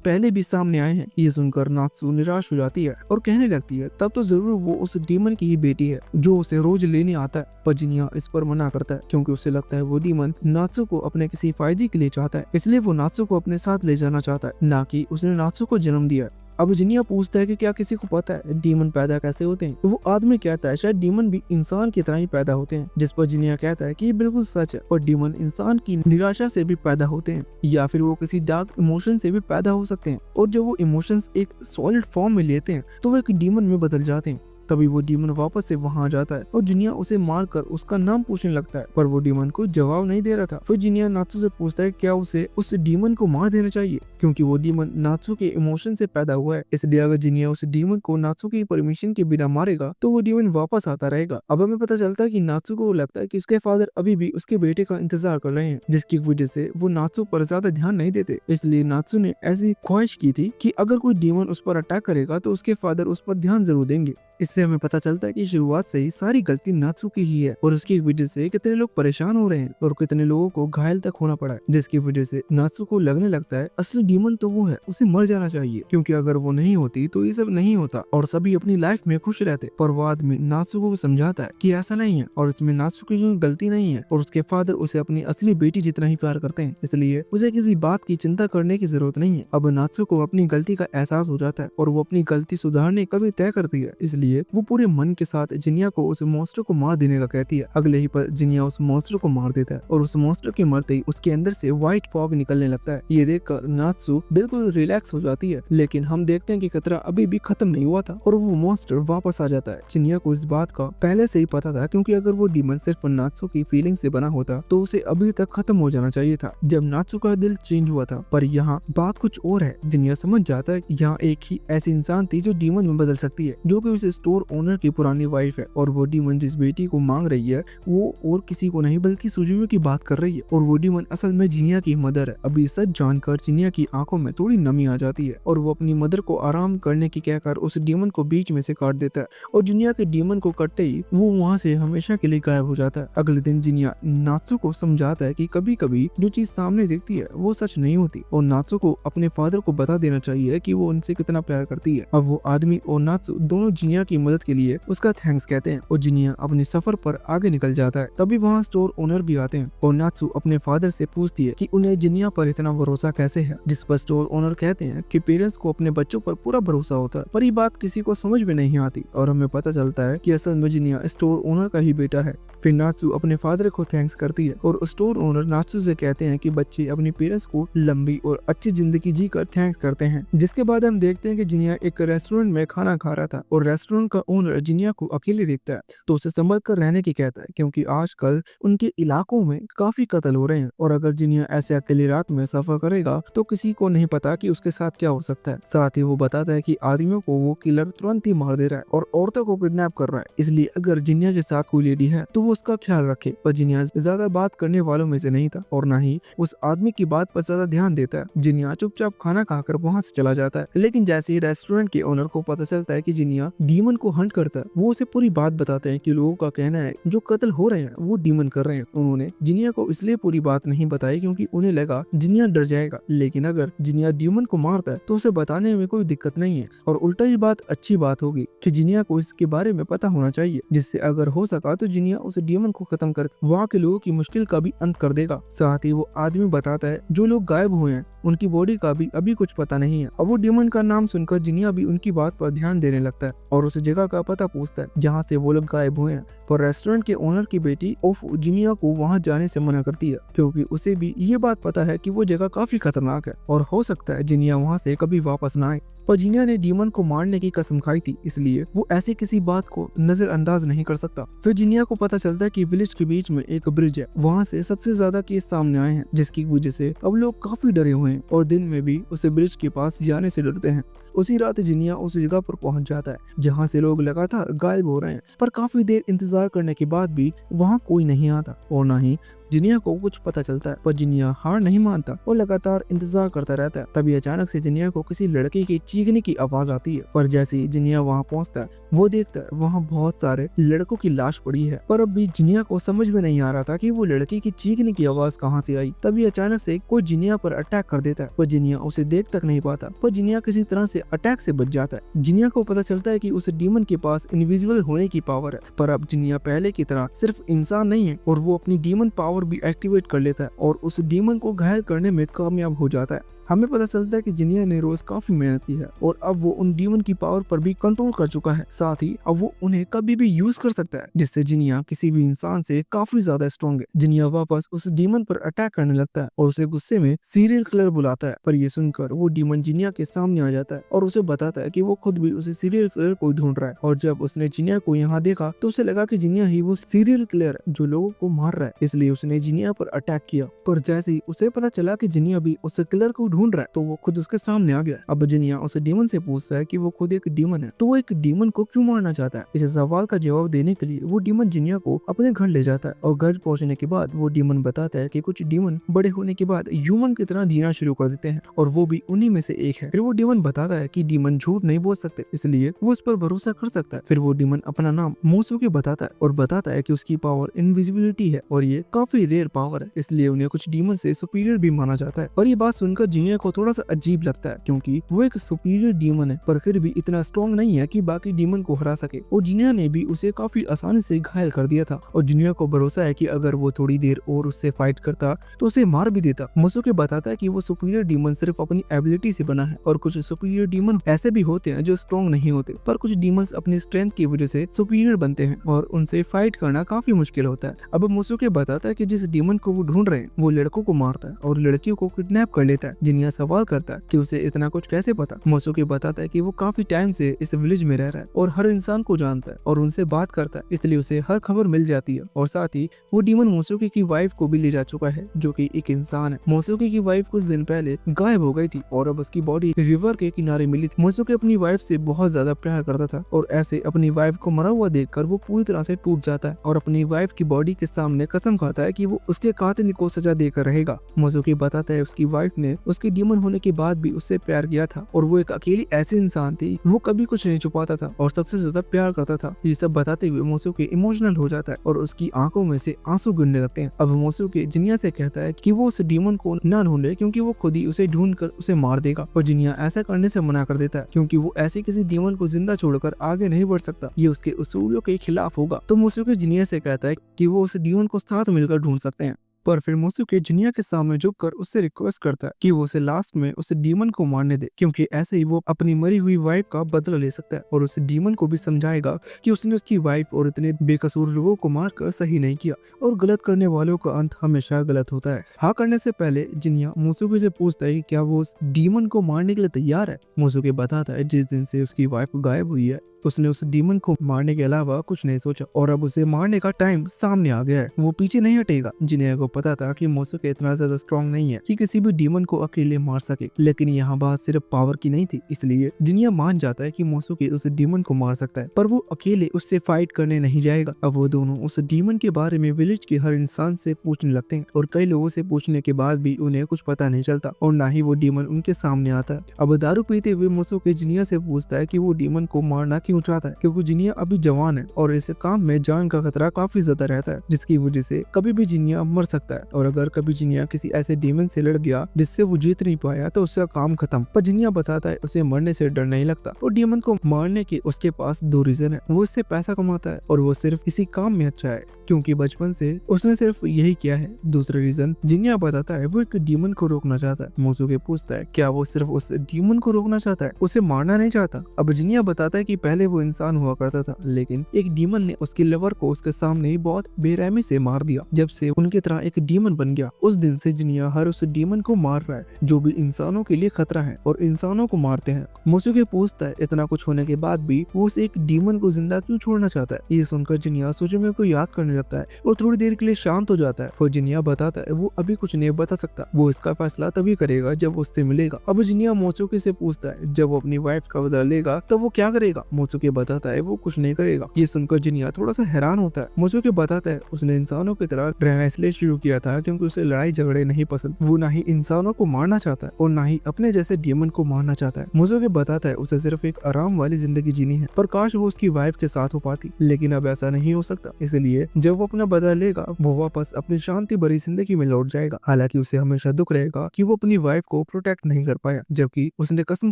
पहले भी सामने आए हैं। ये सुनकर नात्सु निराश हो जाती है और कहने लगती है तब तो जरूर वो उस डीमन की ही बेटी है जो उसे रोज लेने आता है। पर जिनिया इस पर मना करता है क्योंकि उसे लगता है वो डीमन नात्सु को अपने किसी फायदे के लिए चाहता है, इसलिए वो नात्सु को अपने साथ ले जाना चाहता है, ना कि उसने नात्सु को जन्म दिया। अब जिनिया पूछता है कि क्या किसी को पता है डीमन पैदा कैसे होते हैं। वो आदमी कहता है शायद डीमन भी इंसान की तरह ही पैदा होते हैं, जिस पर जिनिया कहता है कि ये बिल्कुल सच है और डीमन इंसान की निराशा से भी पैदा होते हैं या फिर वो किसी डार्क इमोशन से भी पैदा हो सकते हैं, और जब वो इमोशंस एक सॉलिड फॉर्म में लेते हैं तो वो एक डीमन में बदल जाते हैं। तभी वो डीमन वापस से वहां जाता है और जिनिया उसे मारकर उसका नाम पूछने लगता है, पर वो डीमन को जवाब नहीं दे रहा था। फिर जिनिया नात्सु से पूछता है क्या उसे उस डीमन को मार देना चाहिए, क्योंकि वो डीमन नात्सु के इमोशन से पैदा हुआ है, इसलिए अगर जिनिया उस डीमन को नात्सु की परमिशन के बिना मारेगा तो वो डीमन वापस आता रहेगा। अब हमें पता चलता है कि नात्सु को लगता है कि उसके फादर अभी भी उसके बेटे का इंतजार कर रहे हैं, जिसकी वजह से वो नात्सु पर ज्यादा ध्यान नहीं देते। इसलिए नात्सु ने ऐसी ख्वाहिश की थी कि अगर कोई डीमन उस पर अटैक करेगा तो उसके फादर उस पर ध्यान जरूर देंगे। इससे हमें पता चलता है कि शुरुआत से ही सारी गलती नात्सु की ही है और उसकी वजह से कितने लोग परेशान हो रहे हैं और कितने लोगों को घायल तक होना पड़ा है, जिसकी वजह से नात्सु को लगने लगता है असली डीमन तो वो है, उसे मर जाना चाहिए, क्योंकि अगर वो नहीं होती तो ये सब नहीं होता और सभी अपनी लाइफ में खुश रहते। पर वो आदमी नात्सु को समझाता है कि ऐसा नहीं है और इसमें नात्सु की कोई गलती नहीं है और उसके फादर उसे अपनी असली बेटी जितना ही प्यार करते हैं, इसलिए उसे किसी बात की चिंता करने की जरूरत नहीं है। अब नात्सु को अपनी गलती का एहसास हो जाता है और वो अपनी गलती सुधारने का भी तय करती है, इसलिए वो पूरे मन के साथ जिनिया को उस मॉन्स्टर को मार देने का कहती है। अगले ही पल जिनिया उस मॉन्स्टर को मार देता है और उस मॉन्स्टर के मरते ही उसके अंदर से व्हाइट फॉग निकलने लगता है। ये देखकर नात्सु बिल्कुल रिलैक्स हो जाती है, लेकिन हम देखते हैं कि खतरा अभी भी खत्म नहीं हुआ था और वो मॉन्स्टर वापस आ जाता है। जिनिया को इस बात का पहले से ही पता था, क्योंकि अगर वो डीमन सिर्फ नात्सु की फीलिंग से बना होता तो उसे अभी तक खत्म हो जाना चाहिए था जब नात्सु का दिल चेंज हुआ था। पर यहाँ बात कुछ और है। जिनिया समझ जाता है कि यहाँ एक ही ऐसी इंसान थी जो डीमन में बदल सकती है, जो कि उस स्टोर ओनर की पुरानी वाइफ है, और वो डीमन जिस बेटी को मांग रही है वो और किसी को नहीं बल्कि सुजुमी की बात कर रही है, और वो डीमन असल में जिनिया की मदर है। अभी सच जानकर जिनिया की आंखों में थोड़ी नमी आ जाती है और वो अपनी मदर को आराम करने की कहकर उस डीमन को बीच में से काट देता है, और जिनिया के डीमन को कटते ही वो वहाँ से हमेशा के लिए गायब हो जाता है। अगले दिन जिनिया नात्सु को समझाता है कि कभी कभी जो चीज सामने दिखती है वो सच नहीं होती और नात्सु को अपने फादर को बता देना चाहिए कि वो उनसे कितना प्यार करती है। अब वो आदमी और नात्सु दोनों जिनिया की मदद के लिए उसका थैंक्स कहते हैं और जिनिया अपने सफर पर आगे निकल जाता है। तभी वहाँ स्टोर ओनर भी आते हैं और नात्सु अपने फादर से पूछती है कि उन्हें जिनिया पर इतना भरोसा कैसे है, जिस पर स्टोर ओनर कहते हैं कि पेरेंट्स को अपने बच्चों पर पूरा भरोसा होता है। पर ये बात किसी को समझ में नहीं आती और हमें पता चलता है कि असल में जिनिया स्टोर ओनर का ही बेटा है। फिर नात्सु अपने फादर को थैंक्स करती है और स्टोर ओनर नात्सु से कहते हैं कि बच्चे अपने पेरेंट्स को लंबी और अच्छी जिंदगी जीकर थैंक्स करते हैं। जिसके बाद हम देखते हैं कि जिनिया एक रेस्टोरेंट में खाना खा रहा था और रेस्टोरेंट का ओनर जिनिया को अकेले देखता है तो उसे संभल कर रहने की कहता है, क्योंकि आजकल उनके इलाकों में काफी कत्ल हो रहे हैं और अगर जिनिया ऐसे अकेली रात में सफर करेगा तो किसी को नहीं पता कि उसके साथ क्या हो सकता है। साथ ही वो बताता है कि आदमियों को वो किलर तुरंत ही मार दे रहा है और औरतों को किडनैप कर रहा है, इसलिए अगर जिनिया के साथ कोई लेडी है तो वो उसका ख्याल रखे। पर जिनिया ज्यादा बात करने वालों में से नहीं था और न ही उस आदमी की बात पर ज्यादा ध्यान देता है। जिनिया चुपचाप खाना खाकर वहाँ से चला जाता है, लेकिन जैसे ही रेस्टोरेंट के ओनर को पता चलता है कि जिनिया डीमन को हंट करता है, वो उसे पूरी बात बताते हैं कि लोगों का कहना है जो कत्ल हो रहे हैं वो डीमन कर रहे हैं। उन्होंने जिनिया को इसलिए पूरी बात नहीं बताई क्योंकि उन्हें लगा जिनिया डर जाएगा, लेकिन अगर जिनिया डीमन को मारता है तो उसे बताने में कोई दिक्कत नहीं है और उल्टा ही बात अच्छी बात होगी कि जिनिया को इसके बारे में पता होना चाहिए, जिससे अगर हो सका तो जिनिया उस डीमन को खत्म कर वहाँ के लोगों की मुश्किल का भी अंत कर देगा। साथ ही वो आदमी बताता है जो लोग गायब हुए हैं उनकी बॉडी का भी अभी कुछ पता नहीं है। अब वो डीमन का नाम सुनकर जिनिया भी उनकी बात पर ध्यान देने लगता है और उस जगह का पता पूछता है जहाँ से वो लोग गायब हुए हैं। पर रेस्टोरेंट के ओनर की बेटी उफ जिनिया को वहाँ जाने से मना करती है, क्योंकि उसे भी ये बात पता है कि वो जगह काफी खतरनाक है और हो सकता है जिनिया वहाँ से कभी वापस ना आए। पर जिनिया ने डीमन को मारने की कसम खाई थी, इसलिए वो ऐसी किसी बात को नजरअंदाज नहीं कर सकता। फिर जिनिया को पता चलता है कि विलेज के बीच में एक ब्रिज है, वहाँ से सबसे ज्यादा केस सामने आए हैं, जिसकी वजह से अब लोग काफी डरे हुए हैं और दिन में भी उसे ब्रिज के पास जाने से डरते हैं। उसी रात जिनिया उस जगह पर पहुंच जाता है जहां से लोग लगातार गायब हो रहे हैं, पर काफी देर इंतजार करने के बाद भी वहां कोई नहीं आता और ना ही जिनिया को कुछ पता चलता है। पर जिनिया हार नहीं मानता और लगातार इंतजार करता रहता है। तभी अचानक से जिनिया को किसी लड़के की चीखने की आवाज आती है, पर जैसे ही जिनिया वहां पहुंचता है वो देखता है वहां बहुत सारे लड़कों की लाश पड़ी है। पर अब भी जिनिया को समझ में नहीं आ रहा था कि वो लड़के की चीखने की आवाज कहाँ से आई। तभी अचानक से कोई जिनिया पर अटैक कर देता है, पर जिनिया उसे देख तक नहीं पाता, पर जिनिया किसी तरह से अटैक से बच जाता है। जिनिया को पता चलता है कि उस डीमन के पास इनविजिबल होने की पावर है, पर अब जिनिया पहले की तरह सिर्फ इंसान नहीं है और वो अपनी डीमन पावर भी एक्टिवेट कर लेता है और उस डीमन को घायल करने में कामयाब हो जाता है। हमें पता चलता है कि जिनिया ने रोज काफी मेहनत की है और अब वो उन डीमन की पावर पर भी कंट्रोल कर चुका है, साथ ही अब वो उन्हें कभी भी यूज कर सकता है, जिससे जिनिया किसी भी इंसान से काफी ज्यादा स्ट्रॉन्ग है। जिनिया वापस उस डीमन पर अटैक करने लगता है और उसे गुस्से में सीरियल किलर बुलाता है, पर ये सुनकर वो डीमन जिनिया के सामने आ जाता है और उसे बताता है कि वो खुद भी उसे सीरियल किलर को ढूंढ रहा है। और जब उसने जिनिया को यहाँ देखा तो उसे लगा कि जिनिया ही वो सीरियल किलर है जो लोगों को मार रहा है, इसलिए उसने जिनिया पर अटैक किया। पर जैसे ही उसे पता चला कि जिनिया भी उस किलर को ढूंढ रहा है तो वो खुद उसके सामने आ गया। अब जिनिया उस डीमन से पूछता है कि वो खुद एक डीमन है तो वो एक डीमन को क्यों मारना चाहता है। इस सवाल का जवाब देने के लिए वो डीमन जिनिया को अपने घर ले जाता है और घर पहुंचने के बाद वो डीमन बताता है कि कुछ डीमन बड़े होने के बाद ह्यूमन की तरह जीना शुरू कर देते हैं और वो भी उन्हीं में से एक है। फिर वो डीमन बताता है कि डीमन झूठ नहीं बोल सकते, इसलिए वो उस पर भरोसा कर सकता है। फिर वो डीमन अपना नाम मोसुके बताता है और बताता है कि उसकी पावर इनविजिबिलिटी है और ये काफी रेयर पावर है, इसलिए उन्हें कुछ डीमन से सुपीरियर भी माना जाता है। और ये बात सुनकर जिनिया को थोड़ा सा अजीब लगता है क्योंकि वो एक सुपीरियर डीमन है पर फिर भी इतना स्ट्रॉन्ग नहीं है कि बाकी डीमन को हरा सके। और जिनिया ने भी उसे काफी आसानी से घायल कर दिया था और जिनिया को भरोसा है कि अगर वो थोड़ी देर और उससे फाइट करता तो उसे मार भी देता। मोसुके बताता है कि वो सुपीरियर डीमन सिर्फ अपनी एबिलिटी से बना है और कुछ सुपीरियर डीमन ऐसे भी होते हैं जो स्ट्रॉन्ग नहीं होते, पर कुछ डीमंस अपनी स्ट्रेंथ की वजह से सुपीरियर बनते हैं और उनसे फाइट करना काफी मुश्किल होता है। अब मोसुके बताता है कि जिस डीमन को वो ढूंढ रहे हैं वो लड़कों को मारता है और लड़कियों को किडनैप कर लेता है। जिनिया सवाल करता है कि उसे इतना कुछ कैसे पता। मोसुके बताता है कि वो काफी टाइम से इस विलेज में रह रहा है और हर इंसान को जानता है और उनसे बात करता है, इसलिए उसे हर खबर मिल जाती है। और साथ ही वो डीमन मोसुके की वाइफ को भी ले जा चुका है जो कि एक इंसान है। मोसुके की वाइफ कुछ दिन पहले गायब हो गई थी और अब उसकी बॉडी रिवर के किनारे मिली थी। मोसुके अपनी वाइफ से बहुत ज्यादा प्यार करता था और ऐसे अपनी वाइफ को मरा हुआ देखकर वो पूरी तरह से टूट जाता है और अपनी वाइफ की बॉडी के सामने कसम खाता है कि वो उसके कातिल को सजा देकर रहेगा। मोसुके बताता है उसकी वाइफ ने उसके डीमन होने के बाद भी उससे प्यार किया था और वो एक अकेली ऐसी इंसान थी, वो कभी कुछ नहीं छुपाता था और सबसे ज्यादा प्यार करता था। ये सब बताते हुए मोसुके इमोशनल हो जाता है और उसकी आंखों में से आंसू गिरने लगते हैं। अब मोसुके जिनिया से कहता है कि वो उस डीमन को ना ढूंढे क्योंकि वो खुद ही उसे ढूंढकर उसे मार देगा, और जिनिया ऐसा करने से मना कर देता है क्योंकि वो ऐसे किसी डीमन को जिंदा छोड़कर आगे नहीं बढ़ सकता, ये उसके उसूलों के खिलाफ होगा। तो मोसुके जिनिया से कहता है कि वो उस डीमन को साथ मिलकर ढूंढ सकते हैं। पर फिर मोसुके जिनिया के सामने झुककर उससे रिक्वेस्ट करता है कि वो उसे लास्ट में उस डीमन को मारने दे क्योंकि ऐसे ही वो अपनी मरी हुई वाइफ का बदला ले सकता है और उस डीमन को भी समझाएगा कि उसने उसकी वाइफ और इतने बेकसूर लोगों को मारकर सही नहीं किया और गलत करने वालों का अंत हमेशा गलत होता है। हाँ करने से पहले जिनिया मोसुके से पूछता है कि क्या वो उस डीमन को मारने के लिए तैयार है। मोसुके बताता है जिस दिन से उसकी वाइफ गायब हुई है उसने उस डीमन को मारने के अलावा कुछ नहीं सोचा और अब उसे मारने का टाइम सामने आ गया है, वो पीछे नहीं हटेगा। जिनिया को पता था कि मोसुके इतना ज्यादा स्ट्रॉन्ग नहीं है कि किसी भी डीमन को अकेले मार सके, लेकिन यहाँ बात सिर्फ पावर की नहीं थी, इसलिए जिनिया मान जाता है कि मोसुके उस डीमन को मार सकता है, पर वो अकेले उससे फाइट करने नहीं जाएगा। अब वो दोनों उस डीमन के बारे में विलेज के हर इंसान से पूछने लगते हैं और कई लोगों से पूछने के बाद भी उन्हें कुछ पता नहीं चलता और ना ही वो डीमन उनके सामने आता है। अब दारू पीते हुए मोसुके जिनिया से पूछता है कि वो डीमन को मारना क्यों चाहता है, क्योंकि जिनिया अभी जवान है और इस काम में जान का खतरा काफी ज्यादा रहता है, जिसकी वजह से कभी भी जिनिया मर सकता है और अगर कभी जिनिया किसी ऐसे डीमन से लड़ गया जिससे वो जीत नहीं पाया तो उसका काम खत्म। पर जिनिया बताता है उसे मरने से डर नहीं लगता और डीमन को मारने के उसके पास दो रीजन है, वो इससे पैसा कमाता है और वो सिर्फ इसी काम में अच्छा है क्योंकि बचपन से उसने सिर्फ यही किया है। दूसरा रीजन जिनिया बताता है वो एक डीमन को रोकना चाहता है। मोसुके पूछता है क्या वो सिर्फ उस डीमन को रोकना चाहता है, उसे मारना नहीं चाहता। अब जिनिया बताता है कि पहले पहले वो इंसान हुआ करता था, लेकिन एक डीमन ने उसके लवर को उसके सामने ही बहुत बेरहमी से मार दिया। जब से उनकी तरह एक डीमन बन गया, उस दिन से जिनिया हर उस डीमन को मार रहा है जो भी इंसानों के लिए खतरा है और इंसानों को मारते हैं। मोसुके पूछता है इतना कुछ होने के बाद भी वो उस एक डीमन को जिंदा क्यों छोड़ना चाहता है। ये सुनकर जिनिया सुजुमे को याद करने लगता है और थोड़ी देर के लिए शांत हो जाता है। फिर जिनिया बताता है वो अभी कुछ नहीं बता सकता, वो इसका फैसला तभी करेगा जब उससे मिलेगा। अब जिनिया मोसुके से पूछता है जब वो अपनी वाइफ का बदला लेगा तो वो क्या करेगा। मोसुके बताता है वो कुछ नहीं करेगा। ये सुनकर जिनिया थोड़ा सा हैरान होता है। मोसुके बताता है उसने इंसानों की तरह रहना इसलिए शुरू किया था क्योंकि उसे लड़ाई झगड़े नहीं पसंद। वो ना ही इंसानों को मारना चाहता है और ना ही अपने जैसे डीमन को मारना चाहता है। मोसुके बताता है उसे सिर्फ एक आराम वाली जिंदगी जीनी है, पर काश वो उसकी वाइफ के साथ हो पाती, लेकिन अब ऐसा नहीं हो सकता। इसलिए जब वो अपना बदला लेगा वो वापस अपनी शांति भरी जिंदगी में लौट जाएगा। हालांकि उसे हमेशा दुख रहेगा कि वो अपनी वाइफ को प्रोटेक्ट नहीं कर पाया, जबकि उसने कसम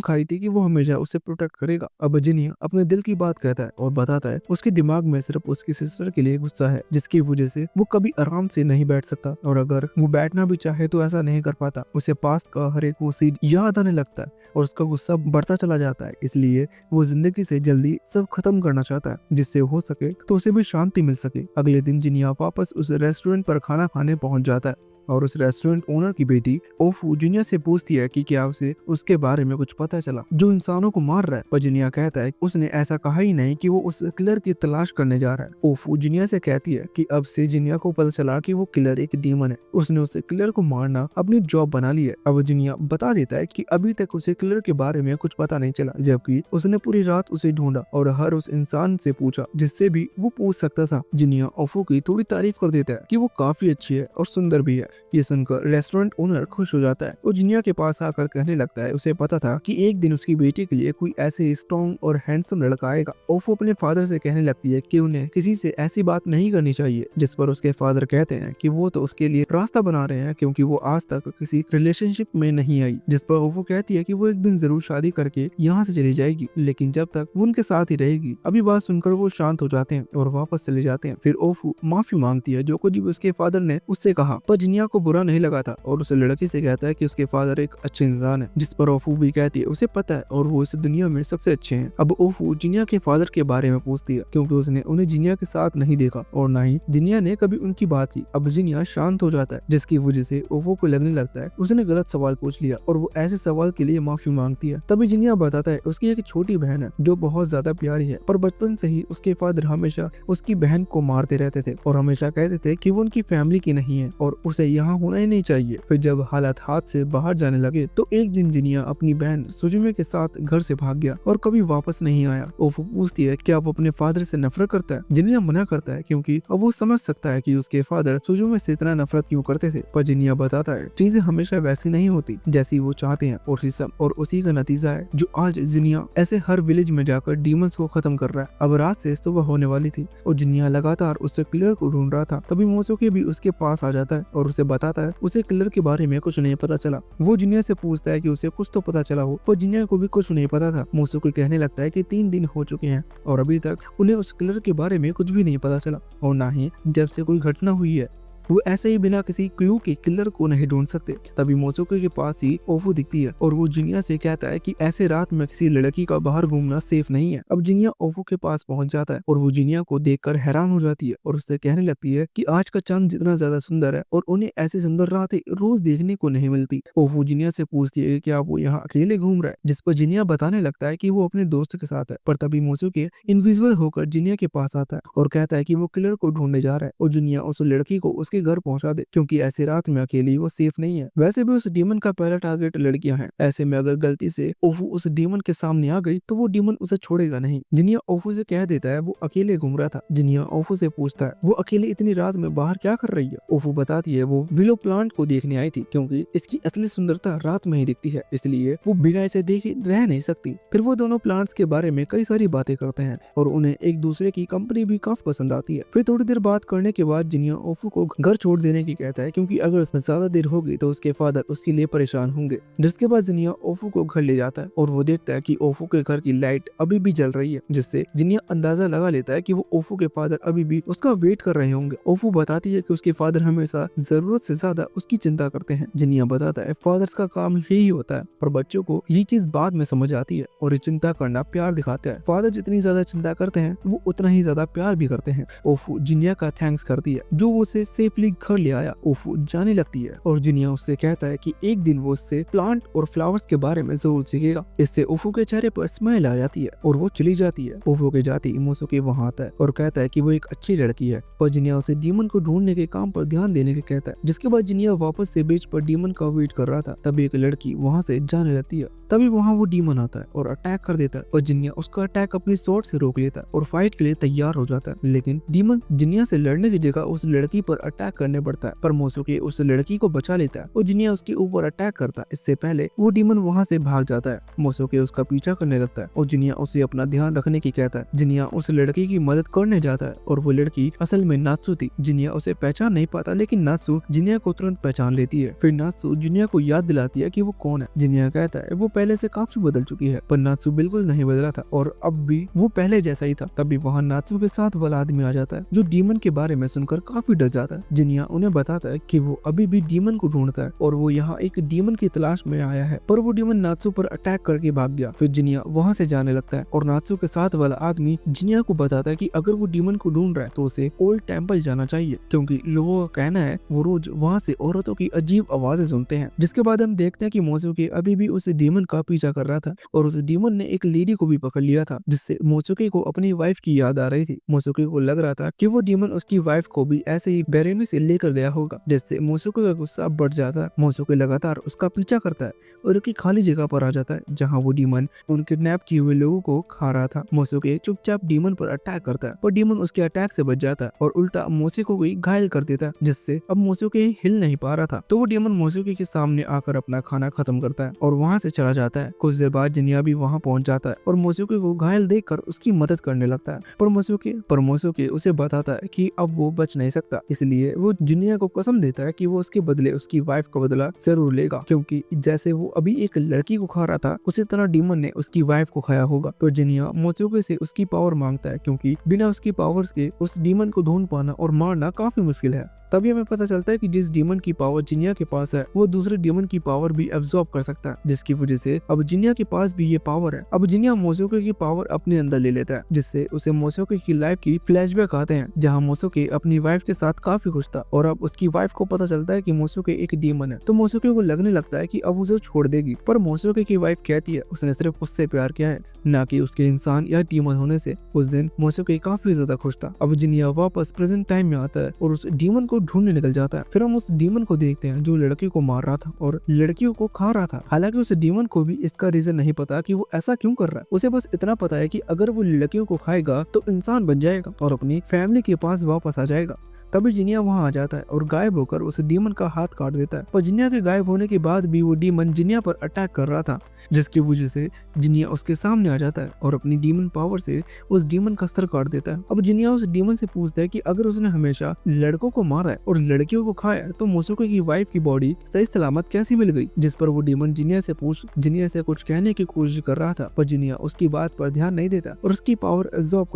खाई थी कि वो हमेशा उसे प्रोटेक्ट करेगा। अब जिनिया अपने दिल की बात कहता है और बताता है उसके दिमाग में सिर्फ उसकी सिस्टर के लिए गुस्सा है, जिसकी वजह से वो कभी आराम से नहीं बैठ सकता, और अगर वो बैठना भी चाहे तो ऐसा नहीं कर पाता। उसे पास्ट का हर एक वो सीन याद आने लगता है और उसका गुस्सा बढ़ता चला जाता है। इसलिए वो जिंदगी से जल्दी सब खत्म करना चाहता है, जिससे हो सके तो उसे भी शांति मिल सके। अगले दिन जिनिया वापस उस रेस्टोरेंट पर खाना खाने पहुंच जाता है और उस रेस्टोरेंट ओनर की बेटी ओफू जिनिया से पूछती है कि क्या उसे उसके बारे में कुछ पता चला जो इंसानों को मार रहा है। पर जिनिया कहता है उसने ऐसा कहा ही नहीं कि वो उस किलर की तलाश करने जा रहा है। ओफू जिनिया से कहती है कि अब से जिनिया को पता चला कि वो किलर एक डीमन है, उसने उस किलर को मारना अपनी जॉब बना ली है। अब जिनिया बता देता है कि अभी तक उसे किलर के बारे में कुछ पता नहीं चला, जबकि उसने पूरी रात उसे ढूंढा और हर उस इंसान से पूछा जिससे भी वो पूछ सकता था। जिनिया ओफू की थोड़ी तारीफ कर देता है कि वो काफी अच्छी है और सुंदर भी है। ये सुनकर रेस्टोरेंट ओनर खुश हो जाता है और जिनिया के पास आकर कहने लगता है उसे पता था कि एक दिन उसकी बेटी के लिए कोई ऐसे स्ट्रॉन्ग और हैंडसम लड़का आएगा। ओफो अपने फादर से कहने लगती है कि उन्हें किसी से ऐसी बात नहीं करनी चाहिए, जिस पर उसके फादर कहते हैं कि वो तो उसके लिए रास्ता बना रहे हैं क्योंकि वो आज तक किसी रिलेशनशिप में नहीं आई। जिस पर ओफो कहती है कि वो एक दिन जरूर शादी करके यहाँ से चली जाएगी, लेकिन जब तक वो उनके साथ ही रहेगी। अभी बात सुनकर वो शांत हो जाते हैं और वापस चले जाते हैं। फिर ओफो माफी मांगती है जो कुछ भी उसके फादर ने उससे कहा, पर जिनिया को बुरा नहीं लगा था और उस लड़की से कहता है कि उसके फादर एक अच्छे इंसान है, जिस पर ओफू भी कहती है उसे पता है और वो इस दुनिया में सबसे अच्छे हैं। अब ओफू जिनिया के फादर के बारे में पूछती है क्योंकि उसने उन्हें जिनिया के साथ नहीं देखा और ना ही जिनिया ने कभी उनकी बात की। अब जिनिया शांत हो जाता है, जिसकी वजह से ओफू को लगने लगता है उसने गलत सवाल पूछ लिया और वो ऐसे सवाल के लिए माफी मांगती है। तभी जिनिया बताता है उसकी एक छोटी बहन है जो बहुत ज्यादा प्यारी है, पर बचपन से ही उसके फादर हमेशा उसकी बहन को मारते रहते थे और हमेशा कहते थे कि वो उनकी फैमिली की नहीं है और उसे यहाँ होना ही नहीं चाहिए। फिर जब हालात हाथ से बाहर जाने लगे तो एक दिन जिनिया अपनी बहन सुजुमे के साथ घर से भाग गया और कभी वापस नहीं आया। ओफू पूछती है क्या वो अपने फादर से नफरत करता है। जिनिया मना करता है क्योंकि अब वो समझ सकता है कि उसके फादर सुजुमे से इतना नफरत क्यों करते थे। पर जिनिया बताता है चीजें हमेशा वैसी नहीं होती जैसी वो चाहते हैं और उसी का नतीजा है जो आज जिनिया ऐसे हर विलेज में जाकर डीमंस को खत्म कर रहा है। अब रात से सुबह होने वाली थी और जिनिया लगातार उससे किलर को ढूंढ रहा था। तभी मोसुके भी उसके पास आ जाता है और उसे बताता है उसे किलर के बारे में कुछ नहीं पता चला। वो जिनिया से पूछता है कि उसे कुछ तो पता चला हो, पर जिनिया को भी कुछ नहीं पता था। मोसुके कहने लगता है कि 3 दिन हो चुके हैं और अभी तक उन्हें उस किलर के बारे में कुछ भी नहीं पता चला और ना ही जब से कोई घटना हुई है वो ऐसे ही बिना किसी क्लू के किलर को नहीं ढूंढ सकते। तभी मोसुके के पास ही ओफू दिखती है और वो जिनिया से कहता है कि ऐसे रात में किसी लड़की का बाहर घूमना सेफ नहीं है। अब जिनिया ओफू के पास पहुंच जाता है और वो जिनिया को देखकर हैरान हो जाती है और उससे कहने लगती है कि आज का चांद जितना ज्यादा सुंदर है और उन्हें ऐसी सुंदर रातें रोज देखने को नहीं मिलती। ओफू जिनिया से पूछती है कि क्या वो यहाँ अकेले घूम रहा है, जिस पर जिनिया बताने लगता है कि वो अपने दोस्त के साथ है। पर तभी मोसुके इनविजिबल होकर जिनिया के पास आता है और कहता है कि वो किलर को ढूंढने जा रहा है और जिनिया उस लड़की को उसके घर पहुंचा दे क्योंकि ऐसी रात में अकेली वो सेफ नहीं है। वैसे भी उस डीमन का पहला टारगेट लड़कियां हैं, ऐसे में अगर गलती से ओफू उस डीमन के सामने आ गई तो वो डीमन उसे छोड़ेगा नहीं। जिनिया ओफू से कह देता है वो अकेले घूम रहा था। जिनिया ओफू से पूछता है वो अकेले इतनी रात में बाहर क्या कर रही है। ओफू बताती है वो विलो प्लांट को देखने आई थी क्योंकि इसकी असली सुंदरता रात में ही दिखती है, इसलिए वो बिना इसे देखे रह नहीं सकती। फिर वो दोनों प्लांट्स के बारे में कई सारी बातें करते हैं और उन्हें एक दूसरे की कंपनी भी काफी पसंद आती है। फिर थोड़ी देर बात करने के बाद जिनिया ओफू को घर छोड़ देने की कहता है, क्योंकि अगर ज्यादा देर होगी तो उसके फादर उसके लिए परेशान होंगे। जिसके बाद जिनिया ओफू को घर ले जाता है और वो देखता है कि ओफू के घर की लाइट अभी भी जल रही है, जिससे जिनिया अंदाजा लगा लेता है कि वो ओफू के फादर अभी भी उसका वेट कर रहे होंगे। ओफू बताती है कि उसके फादर हमेशा जरूरत से ज्यादा उसकी चिंता करते हैं। जिनिया बताता है फादर्स का काम यही होता है, पर बच्चों को ये चीज बाद में समझ आती है और ये चिंता करना प्यार दिखाता है। फादर जितनी ज्यादा चिंता करते हैं वो उतना ही ज्यादा प्यार भी करते हैं। ओफू जिनिया का थैंक्स करती है जो वो उसे सेफली घर ले आया। ओफू जाने लगती है और जिनिया उससे कहता है कि एक दिन वो उससे प्लांट और फ्लावर्स के बारे में जरूर सीखेगा। इससे ओफू के चेहरे पर स्माइल आ जाती है और वो चली जाती है। ओफू के जाती मोसोके वहां आता है और कहता है कि वो एक अच्छी लड़की है, पर जिनिया उसे डीमन को ढूंढने के काम पर ध्यान देने के कहता है। जिसके बाद जिनिया वापस से बीच पर डीमन का वेट कर रहा था, तभी एक लड़की वहां से जाने लगती है। तभी वहाँ वो डीमन आता है और अटैक कर देता है और जिनिया उसका अटैक अपनी स्वॉर्ड से रोक लेता है और फाइट के लिए तैयार हो जाता है। लेकिन डीमन जिनिया से लड़ने की जगह उस लड़की पर अटैक करने पड़ता है, पर मोसोके उस लड़की को बचा लेता है और जिनिया उसके ऊपर अटैक करता है। इससे पहले वो डीमन वहाँ से भाग जाता है। मोसोके उसका पीछा करने लगता है और जिनिया उसे अपना ध्यान रखने की कहता है। जिनिया उस लड़की की मदद करने जाता है और वो लड़की असल में नात्सु थी। जिनिया उसे पहचान नहीं पाता, लेकिन नात्सु जिनिया को तुरंत पहचान लेती है। फिर नात्सु जिनिया को याद दिलाती है कि वो कौन है। जिनिया कहता है वो पहले से काफी बदल चुकी है, पर नात्सु बिल्कुल नहीं बदला था और अब भी वो पहले जैसा ही था। तभी वहाँ नात्सु के साथ वाला आदमी आ जाता है जो डीमन के बारे में सुनकर काफी डर जाता है। जिनिया उन्हें बताता है कि वो अभी भी डीमन को ढूंढता है और वो यहाँ एक डीमन की तलाश में आया है, पर वो डीमन नात्सु पर अटैक करके भाग गया। फिर जिनिया वहाँ से जाने लगता है और नात्सु के साथ वाला आदमी जिनिया को बताता है कि अगर वो डीमन को ढूंढ रहा है तो उसे ओल्ड टेम्पल जाना चाहिए, क्योंकि लोगों का कहना है वो रोज वहाँ से औरतों की अजीब आवाजें सुनते हैं। जिसके बाद हम देखते हैं कि मोसोके अभी भी उस डीमन का पीछा कर रहा था और उस डीमन ने एक लेडी को भी पकड़ लिया था, जिससे मोसोके को अपनी वाइफ की याद आ रही थी। मोसोके को लग रहा था कि वो डीमन उसकी वाइफ को भी ऐसे ही बेरहमी से लेकर गया होगा, जिससे मोसोके का गुस्सा बढ़ जाता है। मोसोके लगातार उसका पीछा करता है और एक खाली जगह पर आ जाता है जहाँ वो डीमन उन किडनैप किए हुए लोगों को खा रहा था। मोसोके चुपचाप डीमन पर अटैक करता है, पर डीमन उसके अटैक से बच जाता है और उल्टा मोसोके को भी घायल कर देता है, जिससे अब मोसोके हिल नहीं पा रहा था। तो वो डीमन मोसोके के सामने आकर अपना खाना खत्म करता है और वहाँ से चला जाता है। कुछ देर बाद जिनिया भी वहाँ पहुंच जाता है और मोसोके को घायल देखकर उसकी मदद करने लगता है, पर मोसोके उसे बताता है कि अब वो बच नहीं सकता। इसलिए वो जिनिया को कसम देता है कि वो उसके बदले उसकी वाइफ का बदला जरूर लेगा, क्योंकि जैसे वो अभी एक लड़की को खा रहा था उसी तरह डीमन ने उसकी वाइफ को खाया होगा। तो जिनिया मोसोके से उसकी पावर मांगता है, क्योंकि बिना उसकी पावर्स के उस डीमन को ढूंढ पाना और मारना काफी मुश्किल है। तभी हमें पता चलता है कि जिस डीमन की पावर जिनिया के पास है वो दूसरे डीमन की पावर भी एब्जॉर्ब कर सकता है, जिसकी वजह से अब जिनिया के पास भी ये पावर है। अब जिनिया मोसोके की पावर अपने अंदर ले लेता है, जिससे उसे मोसोके की लाइफ की फ्लैशबैक आते हैं, जहाँ मोसोके अपनी वाइफ के साथ काफी खुश था और अब उसकी वाइफ को पता चलता है कि मोसोके एक डीमन है। तो मोसोके को लगने लगता है कि अब उसे छोड़ देगी, पर मोसोके की वाइफ कहती है उसने सिर्फ उससे प्यार किया है, ना कि उसके इंसान या डीमन होने से। उस दिन मोसोके काफी ज्यादा खुश था। अब जिनिया वापस प्रेजेंट टाइम में आता है और उस डीमन को ढूंढने निकल जाता है। फिर हम उस डीमन को देखते हैं जो लड़की को मार रहा था और लड़कियों को खा रहा था। हालांकि उस डीमन को भी इसका रीजन नहीं पता कि वो ऐसा क्यों कर रहा है। उसे बस इतना पता है कि अगर वो लड़कियों को खाएगा तो इंसान बन जाएगा और अपनी फैमिली के पास वापस आ जाएगा। तभी जिनिया वहां आ जाता है और गायब होकर उस डीमन का हाथ काट देता है। पर जिनिया के गायब होने के बाद भी वो डीमन जिनिया पर अटैक कर रहा था, जिसकी वजह से जिनिया उसके सामने आ जाता है और अपनी डीमन पावर से उस डीमन का सर काट देता है। अब जिनिया उस डीमन से पूछता है कि अगर उसने हमेशा लड़कों को मारा है और लड़कियों को खाया है तो मोसोके की वाइफ की बॉडी सही सलामत कैसी मिल गई। जिस पर वो डीमन जिनिया से कुछ कहने की कोशिश कर रहा था, पर जिनिया उसकी बात पर ध्यान नहीं देता और उसकी पावर एब्जॉर्ब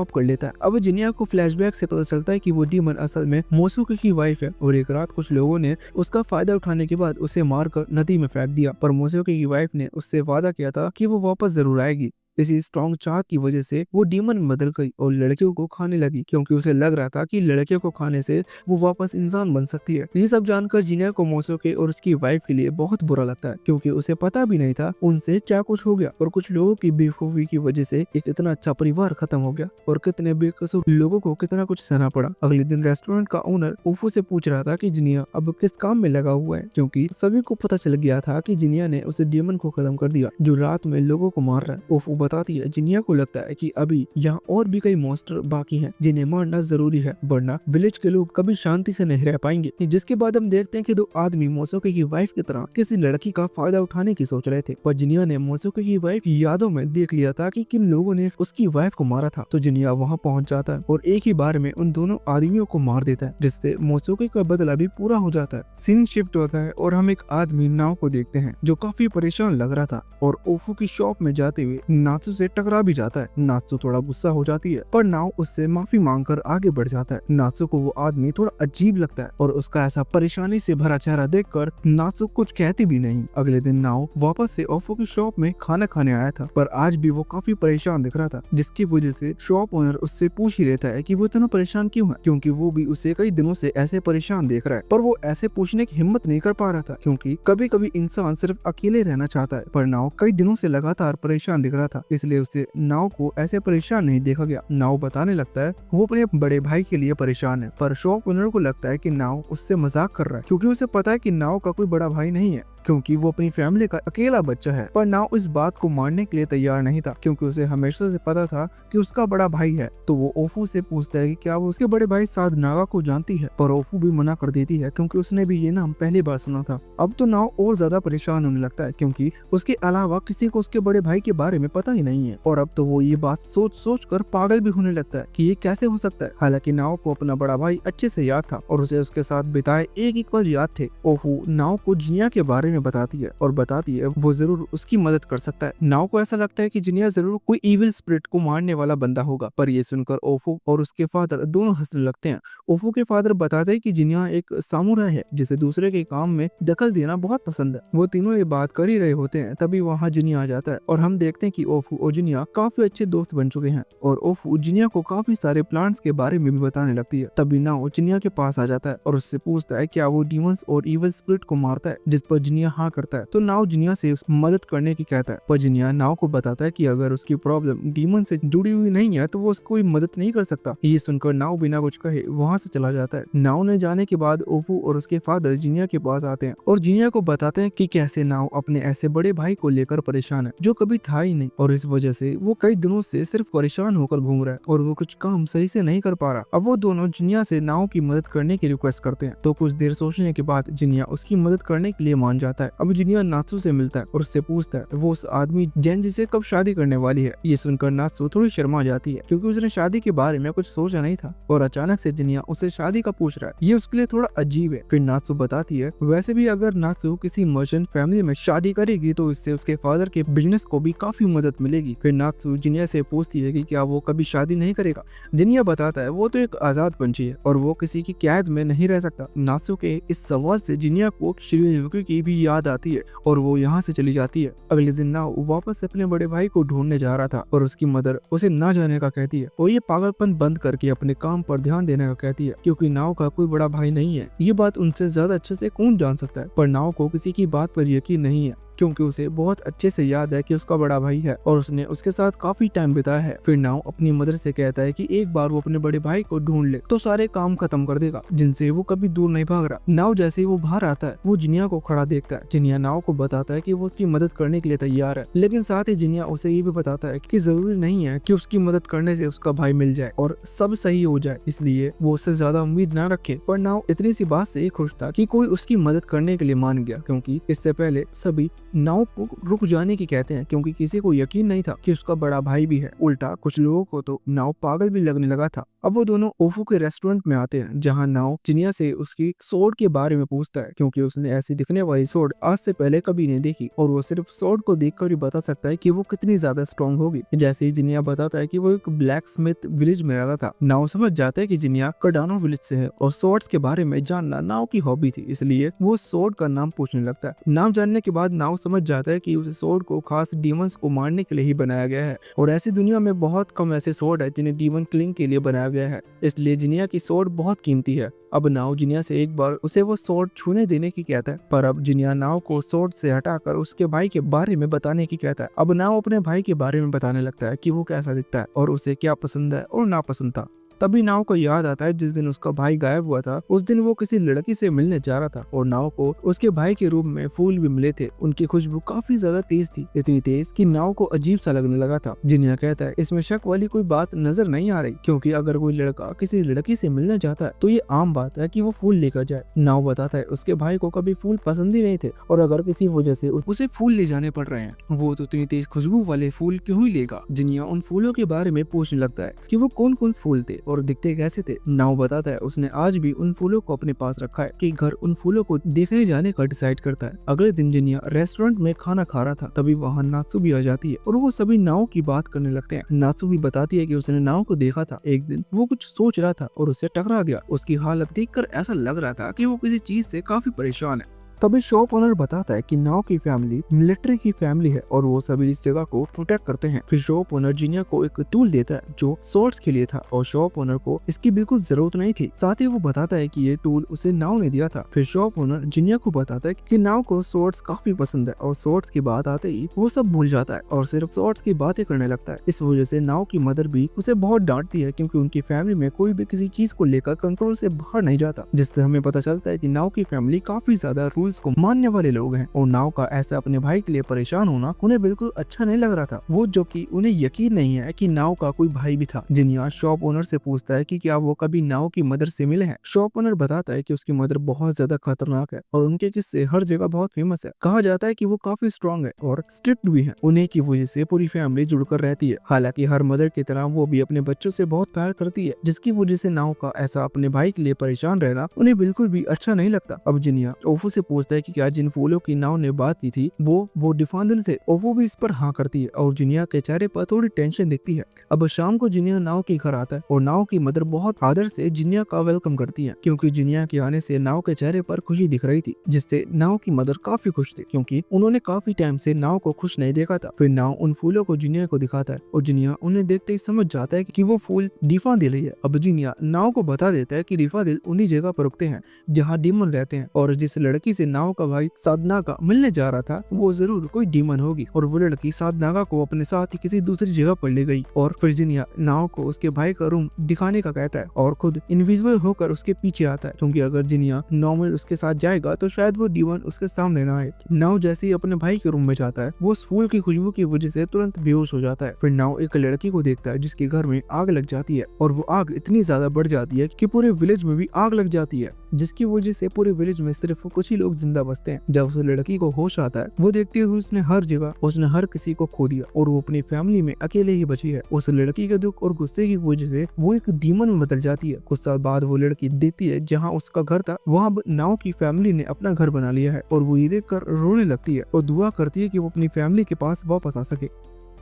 कर लेता है। अब जिनिया को फ्लैशबैक से पता चलता है कि वो डीमन असल में मोसोके की वाइफ है और एक रात कुछ लोगों ने उसका फायदा उठाने के बाद उसे मारकर नदी में फेंक दिया, पर मोसोके की वाइफ ने उससे वादा किया था कि वो वापस जरूर आएगी। इसी स्ट्रॉन्ग चाहत की वजह से वो डीमन बदल गई और लड़कियों को खाने लगी, क्योंकि उसे लग रहा था कि लड़कियों को खाने से वो वापस इंसान बन सकती है। ये सब जानकर जिनिया को मोसोके और उसकी वाइफ के लिए बहुत बुरा लगता है, क्योंकि उसे पता भी नहीं था उनसे क्या कुछ हो गया और कुछ लोगों की बेवकूफी की वजह से एक इतना अच्छा परिवार खत्म हो गया और कितने बेकसूर लोगों को कितना कुछ सहना पड़ा। अगले दिन रेस्टोरेंट का ओनर ओफू से पूछ रहा था कि जिनिया अब किस काम में लगा हुआ है, क्योंकि सभी को पता चल गया था कि जिनिया ने उस डीमन को खत्म कर दिया जो रात में लोगों को मार रहा है। ओफू बताती है जिनिया को लगता है कि अभी यहाँ और भी कई मॉन्स्टर बाकी हैं जिन्हें मारना जरूरी है, वरना विलेज के लोग कभी शांति से नहीं रह पाएंगे। जिसके बाद हम देखते हैं कि दो आदमी मोसोके की वाइफ की तरह किसी लड़की का फायदा उठाने की सोच रहे थे, पर जिनिया ने मोसोके की वाइफ की यादों में देख लिया था कि किन लोगों ने उसकी वाइफ को मारा था। तो जिनिया वहाँ पहुँच जाता है और एक ही बार में उन दोनों आदमियों को मार देता है, जिससे मोसोके का बदला भी पूरा हो जाता है। सीन शिफ्ट होता है और हम एक आदमी नाव को देखते हैं जो काफी परेशान लग रहा था और ओफू की शॉप में जाते हुए नात्सु से टकरा भी जाता है। नात्सु थोड़ा गुस्सा हो जाती है पर नाव उससे माफी मांगकर आगे बढ़ जाता है। नात्सु को वो आदमी थोड़ा अजीब लगता है और उसका ऐसा परेशानी से भरा चेहरा देखकर नात्सु कुछ कहती भी नहीं। अगले दिन नाव वापस से ओफू की शॉप में खाना खाने आया था, पर आज भी वो काफी परेशान दिख रहा था, जिसकी वजह से शॉप ओनर उससे पूछ ही रहता है कि वो इतना परेशान क्यों है, क्योंकि वो भी उसे कई दिनों से ऐसे परेशान देख रहा है। पर वो ऐसे पूछने की हिम्मत नहीं कर पा रहा था, क्योंकि कभी कभी इंसान सिर्फ अकेले रहना चाहता है। पर नाव कई दिनों से लगातार परेशान दिख रहा था, इसलिए उसे नाव को ऐसे परेशान नहीं देखा गया। नाव बताने लगता है वो अपने बड़े भाई के लिए परेशान है, पर शॉप ओनर को लगता है कि नाव उससे मजाक कर रहा है, क्योंकि उसे पता है कि नाव का कोई बड़ा भाई नहीं है, क्योंकि वो अपनी फैमिली का अकेला बच्चा है। पर नाव इस बात को मानने के लिए तैयार नहीं था, क्योंकि उसे हमेशा से पता था कि उसका बड़ा भाई है। तो वो ओफू से पूछता है कि क्या वो उसके बड़े भाई साध नागा को जानती है, पर ओफू भी मना कर देती है, क्योंकि उसने भी ये नाम पहली बार सुना था। अब तो नाव और ज्यादा परेशान होने लगता है, क्योंकि उसके अलावा किसी को उसके बड़े भाई के बारे में पता ही नहीं है। और अब तो वो ये बात सोच कर पागल भी होने लगता है कि ये कैसे हो सकता है। हालांकि नाव को अपना बड़ा भाई अच्छे से याद था और उसे उसके साथ बिताए एक पल याद थे। ओफू नाव को जिनिया के बारे में बताती है और बताती है वो जरूर उसकी मदद कर सकता है। नाव को ऐसा लगता है कि जिनिया जरूर कोई इविल स्पिरिट को मारने वाला बंदा होगा, पर ये सुनकर ओफू और उसके फादर दोनों हंसने लगते हैं। ओफू के फादर बताते हैं कि जिनिया एक सामुराई है जिसे दूसरे के काम में दखल देना बहुत पसंद है। वो तीनों ये बात कर ही रहे होते हैं, तभी वहाँ जिनिया आ जाता है और हम देखते हैं कि ओफू और जिनिया काफी अच्छे दोस्त बन चुके हैं और ओफू जिनिया को काफी सारे प्लांट्स के बारे में भी बताने लगती है। तभी नाव जिनिया के पास आ जाता है और उससे पूछता है क्या वो डीमंस और इविल स्पिरिट को मारता है, जिस पर जिनिया हाँ करता है। तो नाव जिनिया से मदद करने की कहता है, पर जिनिया नाव को बताता है कि अगर उसकी प्रॉब्लम डीमन से जुड़ी हुई नहीं है तो वो उसको कोई मदद नहीं कर सकता। ये सुनकर नाव बिना कुछ कहे वहाँ से चला जाता है। नाव ने जाने के बाद ओफू और उसके फादर जिनिया के पास आते हैं और जिनिया को बताते हैं कि कैसे नाव अपने ऐसे बड़े भाई को लेकर परेशान है जो कभी था ही नहीं, और इस वजह से वो कई दिनों से सिर्फ परेशान होकर घूम रहा है और वो कुछ काम सही से नहीं कर पा रहा। अब वो दोनों जिनिया से नाव की मदद करने की रिक्वेस्ट करते हैं। तो कुछ देर सोचने के बाद जिनिया उसकी मदद करने के लिए मान जाता है। अब जिनिया नात्सु से मिलता है और उससे पूछता है वो उस आदमी जेंजी से कब शादी करने वाली है। ये सुनकर नात्सु थोड़ी शर्मा जाती है, क्योंकि उसने शादी के बारे में कुछ सोचा नहीं था और अचानक से जिनिया उसे शादी का पूछ रहा है। ये उसके लिए थोड़ा अजीब है। फिर नात्सु बताती है वैसे भी अगर नात्सु किसी मर्चेंट फैमिली में शादी करेगी तो इससे उसके फादर के बिजनेस को भी काफी मदद मिलेगी। फिर नात्सु जिनिया से पूछती है कि क्या वो कभी शादी नहीं करेगा। जिनिया बताता है वो तो एक आजाद पंछी है और वो किसी की कैद में नहीं रह सकता। नात्सु के इस सवाल से जिनिया को शिरियुकी की भी याद आती है और वो यहाँ से चली जाती है। अगले दिन नाव वापस अपने बड़े भाई को ढूंढने जा रहा था और उसकी मदर उसे ना जाने का कहती है और ये पागलपन बंद करके अपने काम पर ध्यान देने का कहती है, क्योंकि नाव का कोई बड़ा भाई नहीं है। ये बात उनसे ज्यादा अच्छे से कौन जान सकता है। पर नाव को किसी की बात पर यकीन नहीं है, क्योंकि उसे बहुत अच्छे से याद है कि उसका बड़ा भाई है और उसने उसके साथ काफी टाइम बिताया है। फिर नाव अपनी मदर से कहता है कि एक बार वो अपने बड़े भाई को ढूंढ ले तो सारे काम खत्म कर देगा, जिनसे वो कभी दूर नहीं भाग रहा। नाव जैसे ही वो बाहर आता है वो जिनिया को खड़ा देखता है। जिनिया नाव को बताता है कि वो उसकी मदद करने के लिए तैयार है, लेकिन साथ ही जिनिया उसे ये भी बताता है कि जरूरी नहीं है कि उसकी मदद करने से उसका भाई मिल जाए और सब सही हो जाए, इसलिए वो उससे ज्यादा उम्मीद न रखे। पर नाव इतनी सी बात से खुश था कि कोई उसकी मदद करने के लिए मान गया, क्योंकि इससे पहले सभी नाव को रुक जाने की कहते हैं, क्योंकि किसी को यकीन नहीं था कि उसका बड़ा भाई भी है। उल्टा कुछ लोगों को तो नाव पागल भी लगने लगा था। अब वो दोनों ओफू के रेस्टोरेंट में आते हैं, जहां नाव जिनिया से उसकी सोड के बारे में पूछता है, क्योंकि उसने ऐसी दिखने वाली सोड आज से पहले कभी नहीं देखी और वो सिर्फ सोड को देखकर ही बता सकता है कि वो कितनी ज्यादा स्ट्रॉन्ग होगी। जैसे ही जिनिया बताता है कि वो एक ब्लैक स्मिथ विलेज में रहता था, नाव समझ जाता है कि जिनिया कडानो विलेज से है और सोड्स के बारे में जानना नाव की हॉबी थी, इसलिए वो सोड का नाम पूछने लगता है। नाम जानने के बाद नाव समझ जाता है कि उस सोड को खास डीमंस को मारने के लिए ही बनाया गया है और ऐसी दुनिया में बहुत कम ऐसे सोड है जिन्हें डीमन किलिंग के लिए बनाया गया है, इसलिए जिनिया की सोड बहुत कीमती है। अब नाव जिनिया से एक बार उसे वो सोड छूने देने की कहता है, पर अब जिनिया नाव को सोड से हटाकर उसके भाई के बारे में बताने की कहता है। अब नाव अपने भाई के बारे में बताने लगता है कि वो कैसा दिखता है और उसे क्या पसंद है और नापसंद था। तभी नाव को याद आता है जिस दिन उसका भाई गायब हुआ था, उस दिन वो किसी लड़की से मिलने जा रहा था और नाव को उसके भाई के रूम में फूल भी मिले थे। उनकी खुशबू काफी ज्यादा तेज थी, इतनी तेज कि नाव को अजीब सा लगने लगा था। जिनिया कहता है इसमें शक वाली कोई बात नजर नहीं आ रही, क्योंकि अगर कोई लड़का किसी लड़की से मिलना चाहता है तो ये आम बात है कि वो फूल लेकर जाए। नाव बताता है उसके भाई को कभी फूल पसंद ही नहीं थे और अगर किसी वजह से उसे फूल ले जाने पड़ रहे हैं वो तो इतनी तेज खुशबू वाले फूल क्यों ही लेगा। जिनिया उन फूलों के बारे में पूछने लगता है कि वो कौन कौन से फूल थे और दिखते कैसे थे। नाव बताता है उसने आज भी उन फूलों को अपने पास रखा है कि घर उन फूलों को देखने जाने का डिसाइड करता है। अगले दिन जिनिया रेस्टोरेंट में खाना खा रहा था, तभी वहाँ नात्सु भी आ जाती है और वो सभी नाव की बात करने लगते हैं। नात्सु भी बताती है कि उसने नाव को देखा था, एक दिन वो कुछ सोच रहा था और उससे टकरा गया। उसकी हालत देखकर ऐसा लग रहा था कि वो किसी चीज से काफी परेशान है। तभी शॉप ओनर बताता है कि नाव की फैमिली मिलिट्री की फैमिली है और वो सभी इस जगह को प्रोटेक्ट करते हैं। फिर शॉप ओनर जिनिया को एक टूल देता है जो स्वॉर्ड्स के लिए था और शॉप ओनर को इसकी बिल्कुल जरूरत नहीं थी। साथ ही वो बताता है कि ये टूल उसे नाव ने दिया था। फिर शॉप ओनर जिनिया को बताता है कि नाव को स्वॉर्ड्स काफी पसंद है और स्वॉर्ड्स की बात आते ही वो सब भूल जाता है और सिर्फ स्वॉर्ड्स की बातें करने लगता है। इस वजह से नाव की मदर भी उसे बहुत डांटती है, क्योंकि उनकी फैमिली में कोई भी किसी चीज को लेकर कंट्रोल से बाहर नहीं जाता, जिससे हमें पता चलता है कि नाव की फैमिली काफी ज्यादा रूल्स को मानने वाले लोग हैं। और नाव का ऐसा अपने भाई के लिए परेशान होना उन्हें बिल्कुल अच्छा नहीं लग रहा था, वो जो कि उन्हें यकीन नहीं है कि नाव का कोई भाई भी था। जिनिया शॉप ओनर से पूछता है कि क्या वो कभी नाव की मदर से मिले हैं। शॉप ओनर बताता है कि उसकी मदर बहुत ज्यादा खतरनाक है और उनके किस्से हर जगह बहुत फेमस है। कहा जाता है कि वो काफी स्ट्रॉन्ग है और स्ट्रिक्ट भी है, उन्हीं की वजह से पूरी फैमिली जुड़कर रहती है। हालांकि हर मदर की तरह वो भी अपने बच्चों से बहुत प्यार करती है, जिसकी वजह से नाव का ऐसा अपने भाई के लिए परेशान रहना उन्हें बिल्कुल भी अच्छा नहीं लगता। अब जिनिया ओफू से पूछता है कि क्या जिन फूलों की नाव ने बात की थी वो डिफांदिल थे, और वो भी इस पर हाँ करती है और जिनिया के चेहरे पर थोड़ी टेंशन दिखती है। अब शाम को जिनिया नाव के घर आता है और नाव की मदर बहुत आदर से जिनिया का वेलकम करती है, क्योंकि जिनिया के आने से नाव के चेहरे पर खुशी दिख रही थी, जिससे नाव की मदर काफी खुश थी, क्योंकि उन्होंने काफी टाइम से नाव को खुश नहीं देखा था। फिर नाव उन फूलों को जिनिया को दिखाता है और जिनिया उन्हें देखते ही समझ जाता है कि वो फूल डिफांदिल ही है। अब जिनिया नाव को बता देता है कि डिफांदिल उन्हीं जगह पर रुकते हैं जहाँ डीमन रहते हैं, और जिस लड़की से नाव का भाई साधनागा मिलने जा रहा था वो जरूर कोई डीमन होगी, और वो लड़की साधनागा को अपने साथ ही किसी दूसरी जगह पर ले गई। और फिर जिनिया नाव को उसके भाई का रूम दिखाने का कहता है और खुद इनविजिबल होकर उसके पीछे आता है, क्योंकि अगर जिनिया नॉर्मल उसके साथ जाएगा तो शायद वो डीमन उसके सामने ना आए। नाव जैसे ही अपने भाई के रूम में जाता है वो उस फूल की खुशबू की वजह से तुरंत बेहोश हो जाता है। फिर नाव एक लड़की को देखता है जिसके घर में आग लग जाती है, और वो आग इतनी ज्यादा बढ़ जाती है कि पूरे विलेज में भी आग लग जाती है, जिसकी वजह से पूरे विलेज में सिर्फ कुछ ही लोग जिंदा बचते हैं। जब उस लड़की को होश आता है वो देखती है उसने हर किसी को खो दिया और वो अपनी फैमिली में अकेले ही बची है। उस लड़की के दुख और गुस्से की वजह से वो एक डीमन में बदल जाती है। कुछ साल बाद वो लड़की देखती है जहाँ उसका घर था वहाँ नाव की फैमिली ने अपना घर बना लिया है, और वो ये देखकर रोने लगती है और दुआ करती है कि वो अपनी फैमिली के पास वापस आ सके।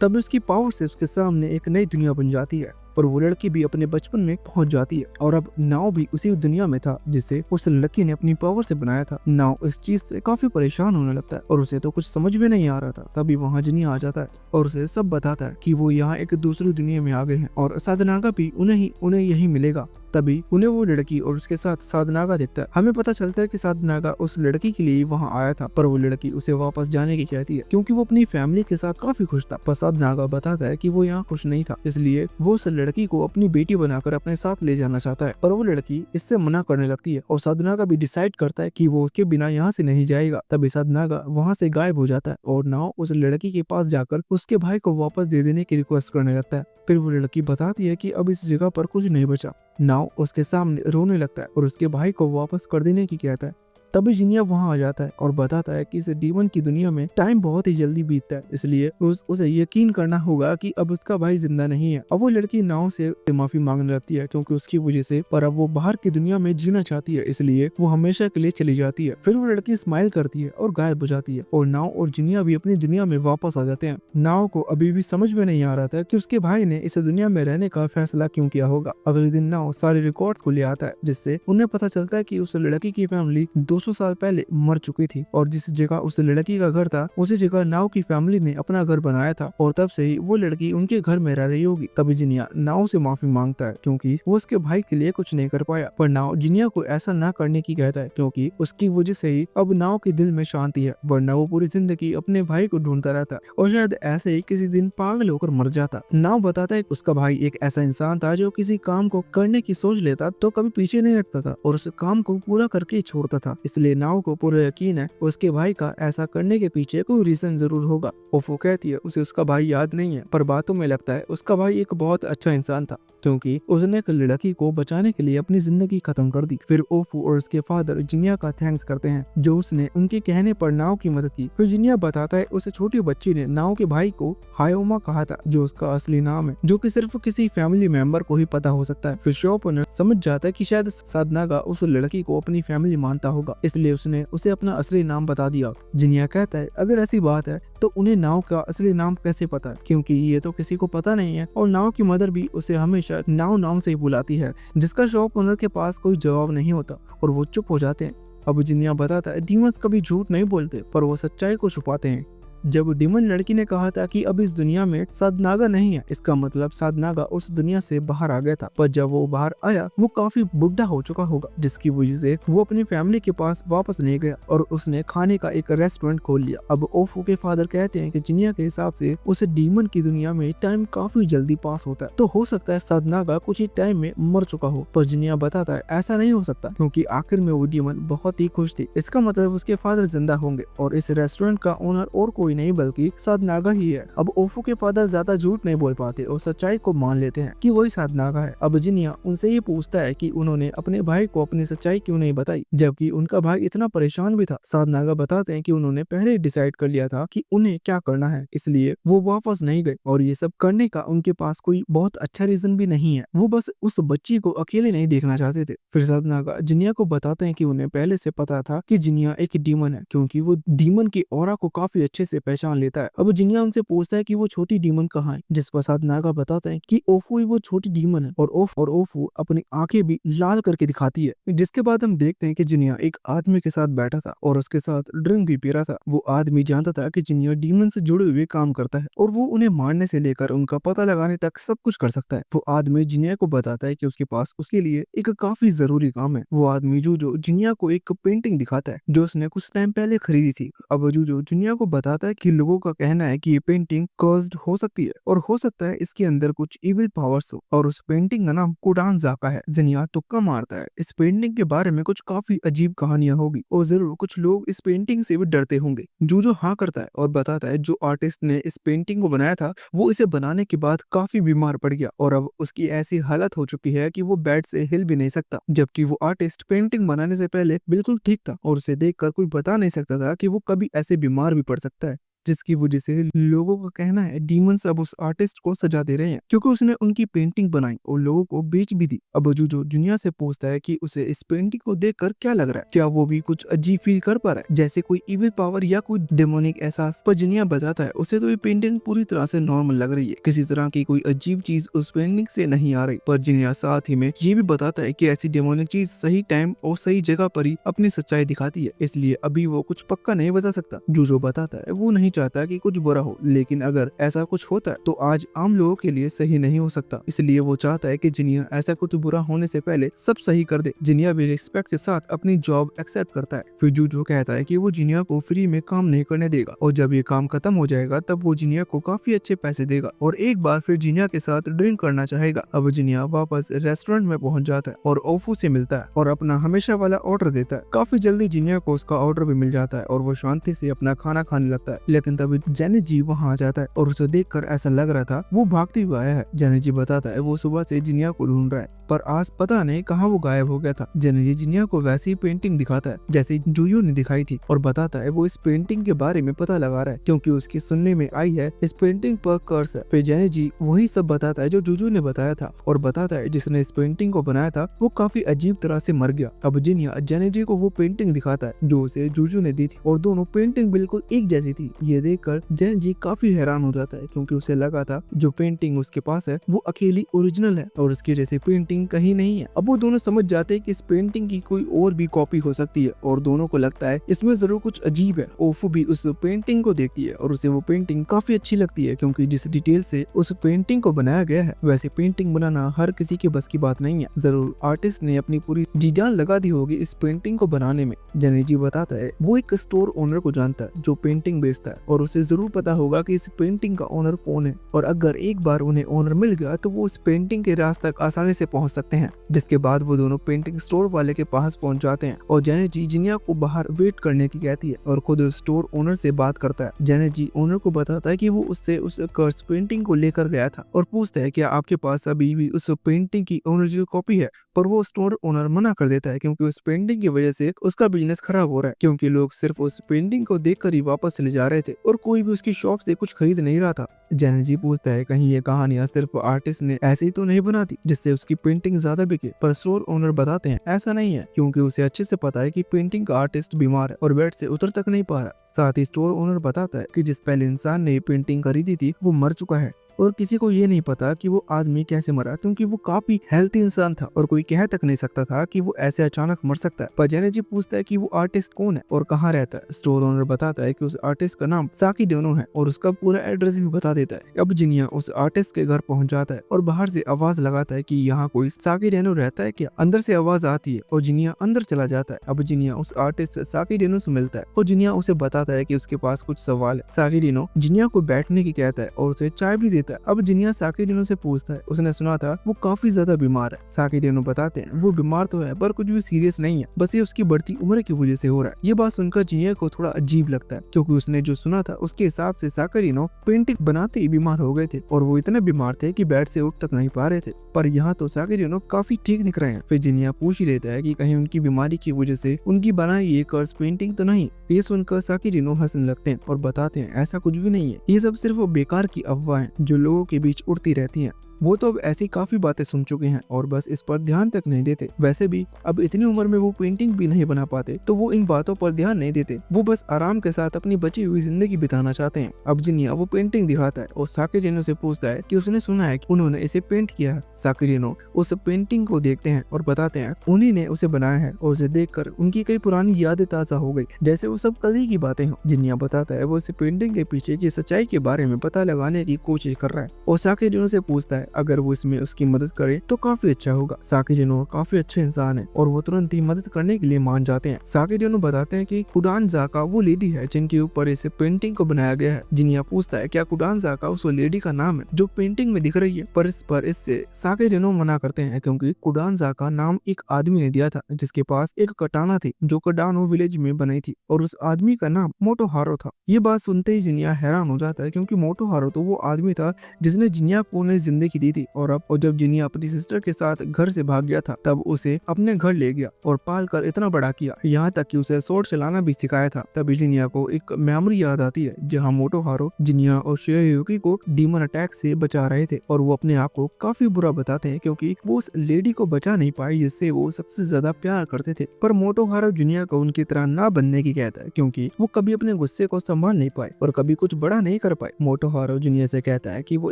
तब उसकी पावर से उसके सामने एक नई दुनिया बन जाती है और वो लड़की भी अपने बचपन में पहुंच जाती है, और अब नाव भी उसी दुनिया में था जिसे उस लड़की ने अपनी पावर से बनाया था। नाव इस चीज से काफी परेशान होने लगता है और उसे तो कुछ समझ में नहीं आ रहा था। तभी वहाँ जिनिया आ जाता है और उसे सब बताता है कि वो यहाँ एक दूसरी दुनिया में आ गए हैं और साधनागा भी उन्हें यही मिलेगा। तभी उन्हें वो लड़की और उसके साथ साधनागा दिखता है। हमें पता चलता है कि साधनागा उस लड़की के लिए वहाँ आया था, पर वो लड़की उसे वापस जाने की कहती है क्योंकि वो अपनी फैमिली के साथ काफी खुश था। पर साधनागा बताता है कि वो यहाँ खुश नहीं था, इसलिए वो उस लड़की को अपनी बेटी बनाकर अपने साथ ले जाना चाहता है, पर वो लड़की इससे मना करने लगती है और साधनागा भी डिसाइड करता है कि वो उसके बिना यहाँ से नहीं जाएगा। तभी साधनागा वहाँ से गायब हो जाता है और नाव उस लड़की के पास जाकर उसके भाई को वापस दे देने की रिक्वेस्ट करने लगता है। फिर वो लड़की बताती है कि अब इस जगह पर कुछ नहीं बचा। नाव उसके सामने रोने लगता है और उसके भाई को वापस कर देने की कहता है। तभी जिनिया वहाँ आ जाता है और बताता है कि इस डीमन की दुनिया में टाइम बहुत ही जल्दी बीतता है, इसलिए उसे यकीन करना होगा कि अब उसका भाई जिंदा नहीं है। अब वो लड़की नाव से माफी मांगने लगती है क्योंकि उसकी वजह से, पर अब वो बाहर की दुनिया में जीना चाहती है, इसलिए वो हमेशा के लिए चली जाती है। फिर वो लड़की स्माइल करती है और गायब हो जाती है और नाव और जिनिया भी अपनी दुनिया में वापस आ जाते हैं। नाव को अभी भी समझ में नहीं आ रहा था कि उसके भाई ने इस दुनिया में रहने का फैसला क्यों किया होगा। अगले दिन नाव सारे रिकॉर्ड्स को ले आता है, जिससे उन्हें पता चलता है कि उस लड़की की फैमिली 200 200 साल पहले मर चुकी थी और जिस जगह उस लड़की का घर था उसी जगह नाव की फैमिली ने अपना घर बनाया था और तब से ही वो लड़की उनके घर में रह रही होगी। तभी जिनिया नाव से माफी मांगता है क्योंकि वो उसके भाई के लिए कुछ नहीं कर पाया, पर नाव जिनिया को ऐसा ना करने की कहता है क्योंकि उसकी वजह से ही अब नाव के दिल में शांति है, वरना वो पूरी जिंदगी अपने भाई को ढूंढता रहता और शायद ऐसे ही किसी दिन पागल होकर मर जाता। नाव बताता है उसका भाई एक ऐसा इंसान था जो किसी काम को करने की सोच लेता तो कभी पीछे नहीं हटता था और उस काम को पूरा करके ही छोड़ता था, इसलिए नाव को पूरा यकीन है उसके भाई का ऐसा करने के पीछे कोई रीजन जरूर होगा। ओफो कहती है उसे उसका भाई याद नहीं है, पर बातों में लगता है उसका भाई एक बहुत अच्छा इंसान था क्योंकि उसने एक लड़की को बचाने के लिए अपनी जिंदगी खत्म कर दी। फिर ओफू और उसके फादर जिनिया का थैंक्स करते हैं जो उसने उनके कहने पर नाव की मदद की। फिर जिनिया बताता है उसे छोटी बच्ची ने नाव के भाई को हायोमा कहा था जो उसका असली नाम है, जो कि सिर्फ किसी फैमिली मेंबर को ही पता हो सकता है। फिर शॉप ओनर समझ जाता है कि शायद साधनागा उस लड़की को अपनी फैमिली मानता होगा, इसलिए उसने उसे अपना असली नाम बता दिया। जिनिया कहता है अगर ऐसी बात है तो उन्हें नाव का असली नाम कैसे पता है, क्योंकि ये तो किसी को पता नहीं है और नाव की मदर भी उसे हमेशा नाव नाम से ही बुलाती है, जिसका शॉप ओनर के पास कोई जवाब नहीं होता और वो चुप हो जाते हैं। अब जिनिया बताता है डीमंस कभी झूठ नहीं बोलते पर वो सच्चाई को छुपाते हैं। जब डीमन लड़की ने कहा था कि अब इस दुनिया में साधनागा नहीं है, इसका मतलब साधनागा उस दुनिया से बाहर आ गया था, पर जब वो बाहर आया वो काफी बुढ़ा हो चुका होगा, जिसकी वजह से वो अपनी फैमिली के पास वापस नहीं गया और उसने खाने का एक रेस्टोरेंट खोल लिया। अब ओफो के फादर कहते हैं कि जिनिया के हिसाब से उसे डीमन की दुनिया में टाइम काफी जल्दी पास होता है, तो हो सकता है साधनागा कुछ ही टाइम में मर चुका हो। पर जिनिया बताता है ऐसा नहीं हो सकता क्योंकि आखिर में वो डीमन बहुत ही खुश थी, इसका मतलब उसके फादर जिंदा होंगे और इस रेस्टोरेंट का ओनर और कोई नहीं बल्कि साधनागा ही है। अब ओफो के फादर ज्यादा झूठ नहीं बोल पाते और सच्चाई को मान लेते हैं कि वही साधनागा है। अब जिनिया उनसे ये पूछता है कि उन्होंने अपने भाई को अपनी सच्चाई क्यों नहीं बताई, जबकि उनका भाई इतना परेशान भी था। साधनागा बताते हैं कि उन्होंने पहले ही डिसाइड कर लिया था कि उन्हें क्या करना है, इसलिए वो वापस नहीं गए और ये सब करने का उनके पास कोई बहुत अच्छा रीजन भी नहीं है, वो बस उस बच्ची को अकेले नहीं देखना चाहते थे। फिर साधनागा जिनिया को बताते हैं कि उन्हें पहले से पता था कि जिनिया एक डीमन है क्योंकि वो डीमन की ऑरा को काफी अच्छे से पहचान लेता है। अब जिनिया उनसे पूछता है कि वो छोटी डीमन कहाँ है, जिस पर साधनागा बताते हैं कि ओफू ही वो छोटी डीमन है और ओफू अपनी आंखें भी लाल करके दिखाती है। जिसके बाद हम देखते हैं कि जिनिया एक आदमी के साथ बैठा था और उसके साथ ड्रिंक भी पी रहा था। वो आदमी जानता था कि जिनिया डीमन से जुड़े हुए काम करता है और वो उन्हें मारने से लेकर उनका पता लगाने तक सब कुछ कर सकता है। वो आदमी जिनिया को बताता है कि उसके पास उसके लिए एक काफी जरूरी काम है। वो आदमी जूजो जिनिया को एक पेंटिंग दिखाता है जो उसने कुछ टाइम पहले खरीदी थी। अब जूजो जिनिया को बताता है कि लोगों का कहना है कि ये पेंटिंग कर्स्ड हो सकती है और हो सकता है इसके अंदर कुछ इविल पावर्स हो और उस पेंटिंग का नाम कुडान जाका है। जिनिया तुक्का मारता है इस पेंटिंग के बारे में कुछ काफी अजीब कहानियां होगी और जरूर कुछ लोग इस पेंटिंग से भी डरते होंगे। जूजो हाँ करता है और बताता है जो आर्टिस्ट ने इस पेंटिंग को बनाया था वो इसे बनाने के बाद काफी बीमार पड़ गया और अब उसकी ऐसी हालत हो चुकी है कि वो बेड से हिल भी नहीं सकता, जबकि वो आर्टिस्ट पेंटिंग बनाने से पहले बिल्कुल ठीक था और उसे देखकर कोई बता नहीं सकता था कि वो कभी ऐसे बीमार भी पड़ सकता है। जिसकी वजह से लोगों का कहना है डीमंस अब उस आर्टिस्ट को सजा दे रहे हैं क्योंकि उसने उनकी पेंटिंग बनाई और लोगों को बेच भी दी। अब जूजो दुनिया से पूछता है कि उसे इस पेंटिंग को देखकर क्या लग रहा है, क्या वो भी कुछ अजीब फील कर पा रहा है जैसे कोई इविल पावर या कोई डेमोनिक एहसास। पर जिनिया बताता है उसे तो ये पेंटिंग पूरी तरह से नॉर्मल लग रही है, किसी तरह की कोई अजीब चीज उस पेंटिंग से नहीं आ रही। पर जिनिया साथ ही में ये भी बताता है कि ऐसी डेमोनिक चीज सही टाइम और सही जगह पर ही अपनी सच्चाई दिखाती है, इसलिए अभी वो कुछ पक्का नहीं बता सकता। जूजो बताता है वो नहीं चाहता कि कुछ बुरा हो, लेकिन अगर ऐसा कुछ होता है तो आज आम लोगों के लिए सही नहीं हो सकता, इसलिए वो चाहता है कि जिनिया ऐसा कुछ बुरा होने से पहले सब सही कर दे। जिनिया भी रिस्पेक्ट के साथ अपनी जॉब एक्सेप्ट करता है। फिर जूजो कहता है कि वो जिनिया को फ्री में काम नहीं करने देगा और जब ये काम खत्म हो जाएगा तब वो जिनिया को काफी अच्छे पैसे देगा और एक बार फिर जिनिया के साथ ड्रिंक करना चाहेगा। अब जिनिया वापस रेस्टोरेंट में पहुंच जाता है और ओफू से मिलता है और अपना हमेशा वाला ऑर्डर देता है। काफी जल्दी जिनिया को उसका ऑर्डर भी मिल जाता है और वो शांति से अपना खाना खाने लगता है, लेकिन तभी जेनी जी वहाँ आ जाता है और उसे देखकर ऐसा लग रहा था वो भागते हुए आया है। जेनी जी बताता है वो सुबह से जिनिया को ढूंढ रहा है पर आज पता नहीं कहाँ वो गायब हो गया था। जेनी जी जिनिया को वैसी ही पेंटिंग दिखाता है जैसे जूयू ने दिखाई थी और बताता है वो इस पेंटिंग के बारे में पता लगा रहा है क्योंकि उसकी सुनने में आई है इस पेंटिंग पर कर्स है। फिर जेनी जी वही सब बताता है जो जूजू ने बताया था और बताता है जिसने इस पेंटिंग को बनाया था वो काफी अजीब तरह से मर गया। अब जिनिया जेनी जी को वो पेंटिंग दिखाता है जो उसे जूजू ने दी थी और दोनों पेंटिंग बिल्कुल एक जैसी थी। ये देखकर जेनेजी काफी हैरान हो जाता है क्योंकि उसे लगा था जो पेंटिंग उसके पास है वो अकेली ओरिजिनल है और उसकी जैसी पेंटिंग कहीं नहीं है। अब वो दोनों समझ जाते हैं कि इस पेंटिंग की कोई और भी कॉपी हो सकती है और दोनों को लगता है इसमें जरूर कुछ अजीब है। ओफू भी उस पेंटिंग को देखती है और उसे वो पेंटिंग काफी अच्छी लगती है क्योंकि जिस डिटेल से उस पेंटिंग को बनाया गया है वैसे पेंटिंग बनाना हर किसी के बस की बात नहीं है। जरूर आर्टिस्ट ने अपनी पूरी जी जान लगा दी होगी इस पेंटिंग को बनाने में। जेनेजी बताता है वो एक स्टोर ओनर को जानता है जो पेंटिंग बेचता है और उसे जरूर पता होगा कि इस पेंटिंग का ओनर कौन है और अगर एक बार उन्हें ओनर मिल गया तो वो उस पेंटिंग के राज तक आसानी से पहुंच सकते हैं। जिसके बाद वो दोनों पेंटिंग स्टोर वाले के पास पहुंच जाते हैं और जेनेजी जिनिया को बाहर वेट करने की कहती है और खुद स्टोर ओनर से बात करता है। जेनेजी ओनर को बताता है कि वो उससे उस कर्स पेंटिंग को लेकर गया था और पूछता है क्या आपके पास अभी भी उस पेंटिंग की ओरिजिनल कॉपी है, पर वो स्टोर ओनर मना कर देता है क्योंकि उस पेंटिंग की वजह से उसका बिजनेस खराब हो रहा है क्योंकि लोग सिर्फ उस पेंटिंग को देखकर ही वापस चले जा रहे थे और कोई भी उसकी शॉप से कुछ खरीद नहीं रहा था। जेनेजी पूछता है कहीं ये कहानियां सिर्फ आर्टिस्ट ने ऐसे ही तो नहीं बना दी जिससे उसकी पेंटिंग ज्यादा बिके, पर स्टोर ओनर बताते हैं ऐसा नहीं है क्योंकि उसे अच्छे से पता है कि पेंटिंग का आर्टिस्ट बीमार है और बेड से उतर तक नहीं पा रहा। साथ ही स्टोर ओनर बताता है कि जिस पहले इंसान ने पेंटिंग खरीदी थी वो मर चुका है और किसी को ये नहीं पता कि वो आदमी कैसे मरा क्योंकि वो काफी हेल्थी इंसान था और कोई कह तक नहीं सकता था कि वो ऐसे अचानक मर सकता है। पर जेनेजी पूछता है कि वो आर्टिस्ट कौन है और कहाँ रहता है। स्टोर ओनर बताता है कि उस आर्टिस्ट का नाम साकी डेनो है और उसका पूरा एड्रेस भी बता देता है। अब जिनिया उस आर्टिस्ट के घर पहुंच जाता है और बाहर से आवाज लगाता है कि यहाँ कोई साकी डेनो रहता है क्या। अंदर से आवाज आती है और जिनिया अंदर चला जाता है। अब जिनिया उस आर्टिस्ट साकी डेनो से मिलता है और जिनिया उसे बताता है कि उसके पास कुछ सवाल है। साकी डेनो जिनिया को बैठने की कहता है और उसे चाय भी देता है। अब जिनिया साकी डेनो से पूछता है उसने सुना था वो काफी ज्यादा बीमार है। साकी डेनो बताते हैं वो बीमार तो है पर कुछ भी सीरियस नहीं है, बस ये उसकी बढ़ती उम्र की वजह से हो रहा है। ये बात सुनकर जिनिया को थोड़ा अजीब लगता है क्योंकि उसने जो सुना था उसके हिसाब से साकी डेनो पेंटिंग बनाते ही बीमार हो गए थे और वो इतने बीमार थे कि बेड से उठ तक नहीं पा रहे थे, पर यहाँ तो साकी डेनो काफी ठीक दिख रहे हैं। फिर जिनिया पूछ ही लेता है कि कहीं उनकी बीमारी की वजह से उनकी बनाई ये कर्स पेंटिंग तो नहीं। ये सुनकर साकी डेनो हंसने लगते हैं और बताते हैं ऐसा कुछ भी नहीं है, ये सब सिर्फ बेकार की अफवाहें जो लोगों के बीच उड़ती रहती हैं। वो तो अब ऐसी काफी बातें सुन चुके हैं और बस इस पर ध्यान तक नहीं देते। वैसे भी अब इतनी उम्र में वो पेंटिंग भी नहीं बना पाते तो वो इन बातों पर ध्यान नहीं देते, वो बस आराम के साथ अपनी बची हुई जिंदगी बिताना चाहते हैं। अब जिनिया वो पेंटिंग दिखाता है और साकी डेनो से पूछता है कि उसने सुना है कि उन्होंने इसे पेंट किया है। साकी डेनो उस पेंटिंग को देखते हैं और बताते हैं उन्हीं ने उसे बनाया है और उसे देखकर उनकी कई पुरानी यादें ताजा हो गई जैसे वो सब कल ही की बातें हों। जिनिया बताता है वो इस पेंटिंग के पीछे की सच्चाई के बारे में पता लगाने की कोशिश कर रहा है और साकी डेनो से पूछता है अगर वो इसमें उसकी मदद करे तो काफी अच्छा होगा। साकी डेनो काफी अच्छे इंसान है और वो तुरंत ही मदद करने के लिए मान जाते हैं। साकी डेनो बताते हैं कि कुडान जाका वो लेडी है जिनके ऊपर इस पेंटिंग को बनाया गया है। जिनिया पूछता है क्या कुडान जाका उस लेडी का नाम है जो पेंटिंग में दिख रही है, पर इस पर इससे साकी डेनो मना करते हैं क्योंकि कुडान जाका नाम एक आदमी ने दिया था जिसके पास एक कटाना थी जो कडानो विलेज में बनी थी और उस आदमी का नाम मोटोहारो था। ये बात सुनते ही जिनिया हैरान हो जाता है क्योंकि मोटोहारो तो वो आदमी था जिसने जिनिया को नई जिंदगी दी थी और जब जिनिया अपनी सिस्टर के साथ घर से भाग गया था तब उसे अपने घर ले गया और पाल कर इतना बड़ा किया, यहाँ तक कि उसे स्वॉर्ड चलाना भी सिखाया था। तभी जिनिया को एक मेमोरी याद आती है जहाँ मोटोहारो जिनिया और शियोयुकी को डीमन अटैक से बचा रहे थे और वो अपने आप को काफी बुरा बताते हैं क्योंकि वो उस लेडी को बचा नहीं पाए जिससे वो सबसे ज्यादा प्यार करते थे। पर मोटोहारो जिनिया को उनकी तरह ना बनने की कहता है क्योंकि वो कभी अपने गुस्से को संभाल नहीं पाए और कभी कुछ बड़ा नहीं कर पाए। मोटोहारो जिनिया से कहता है कि वो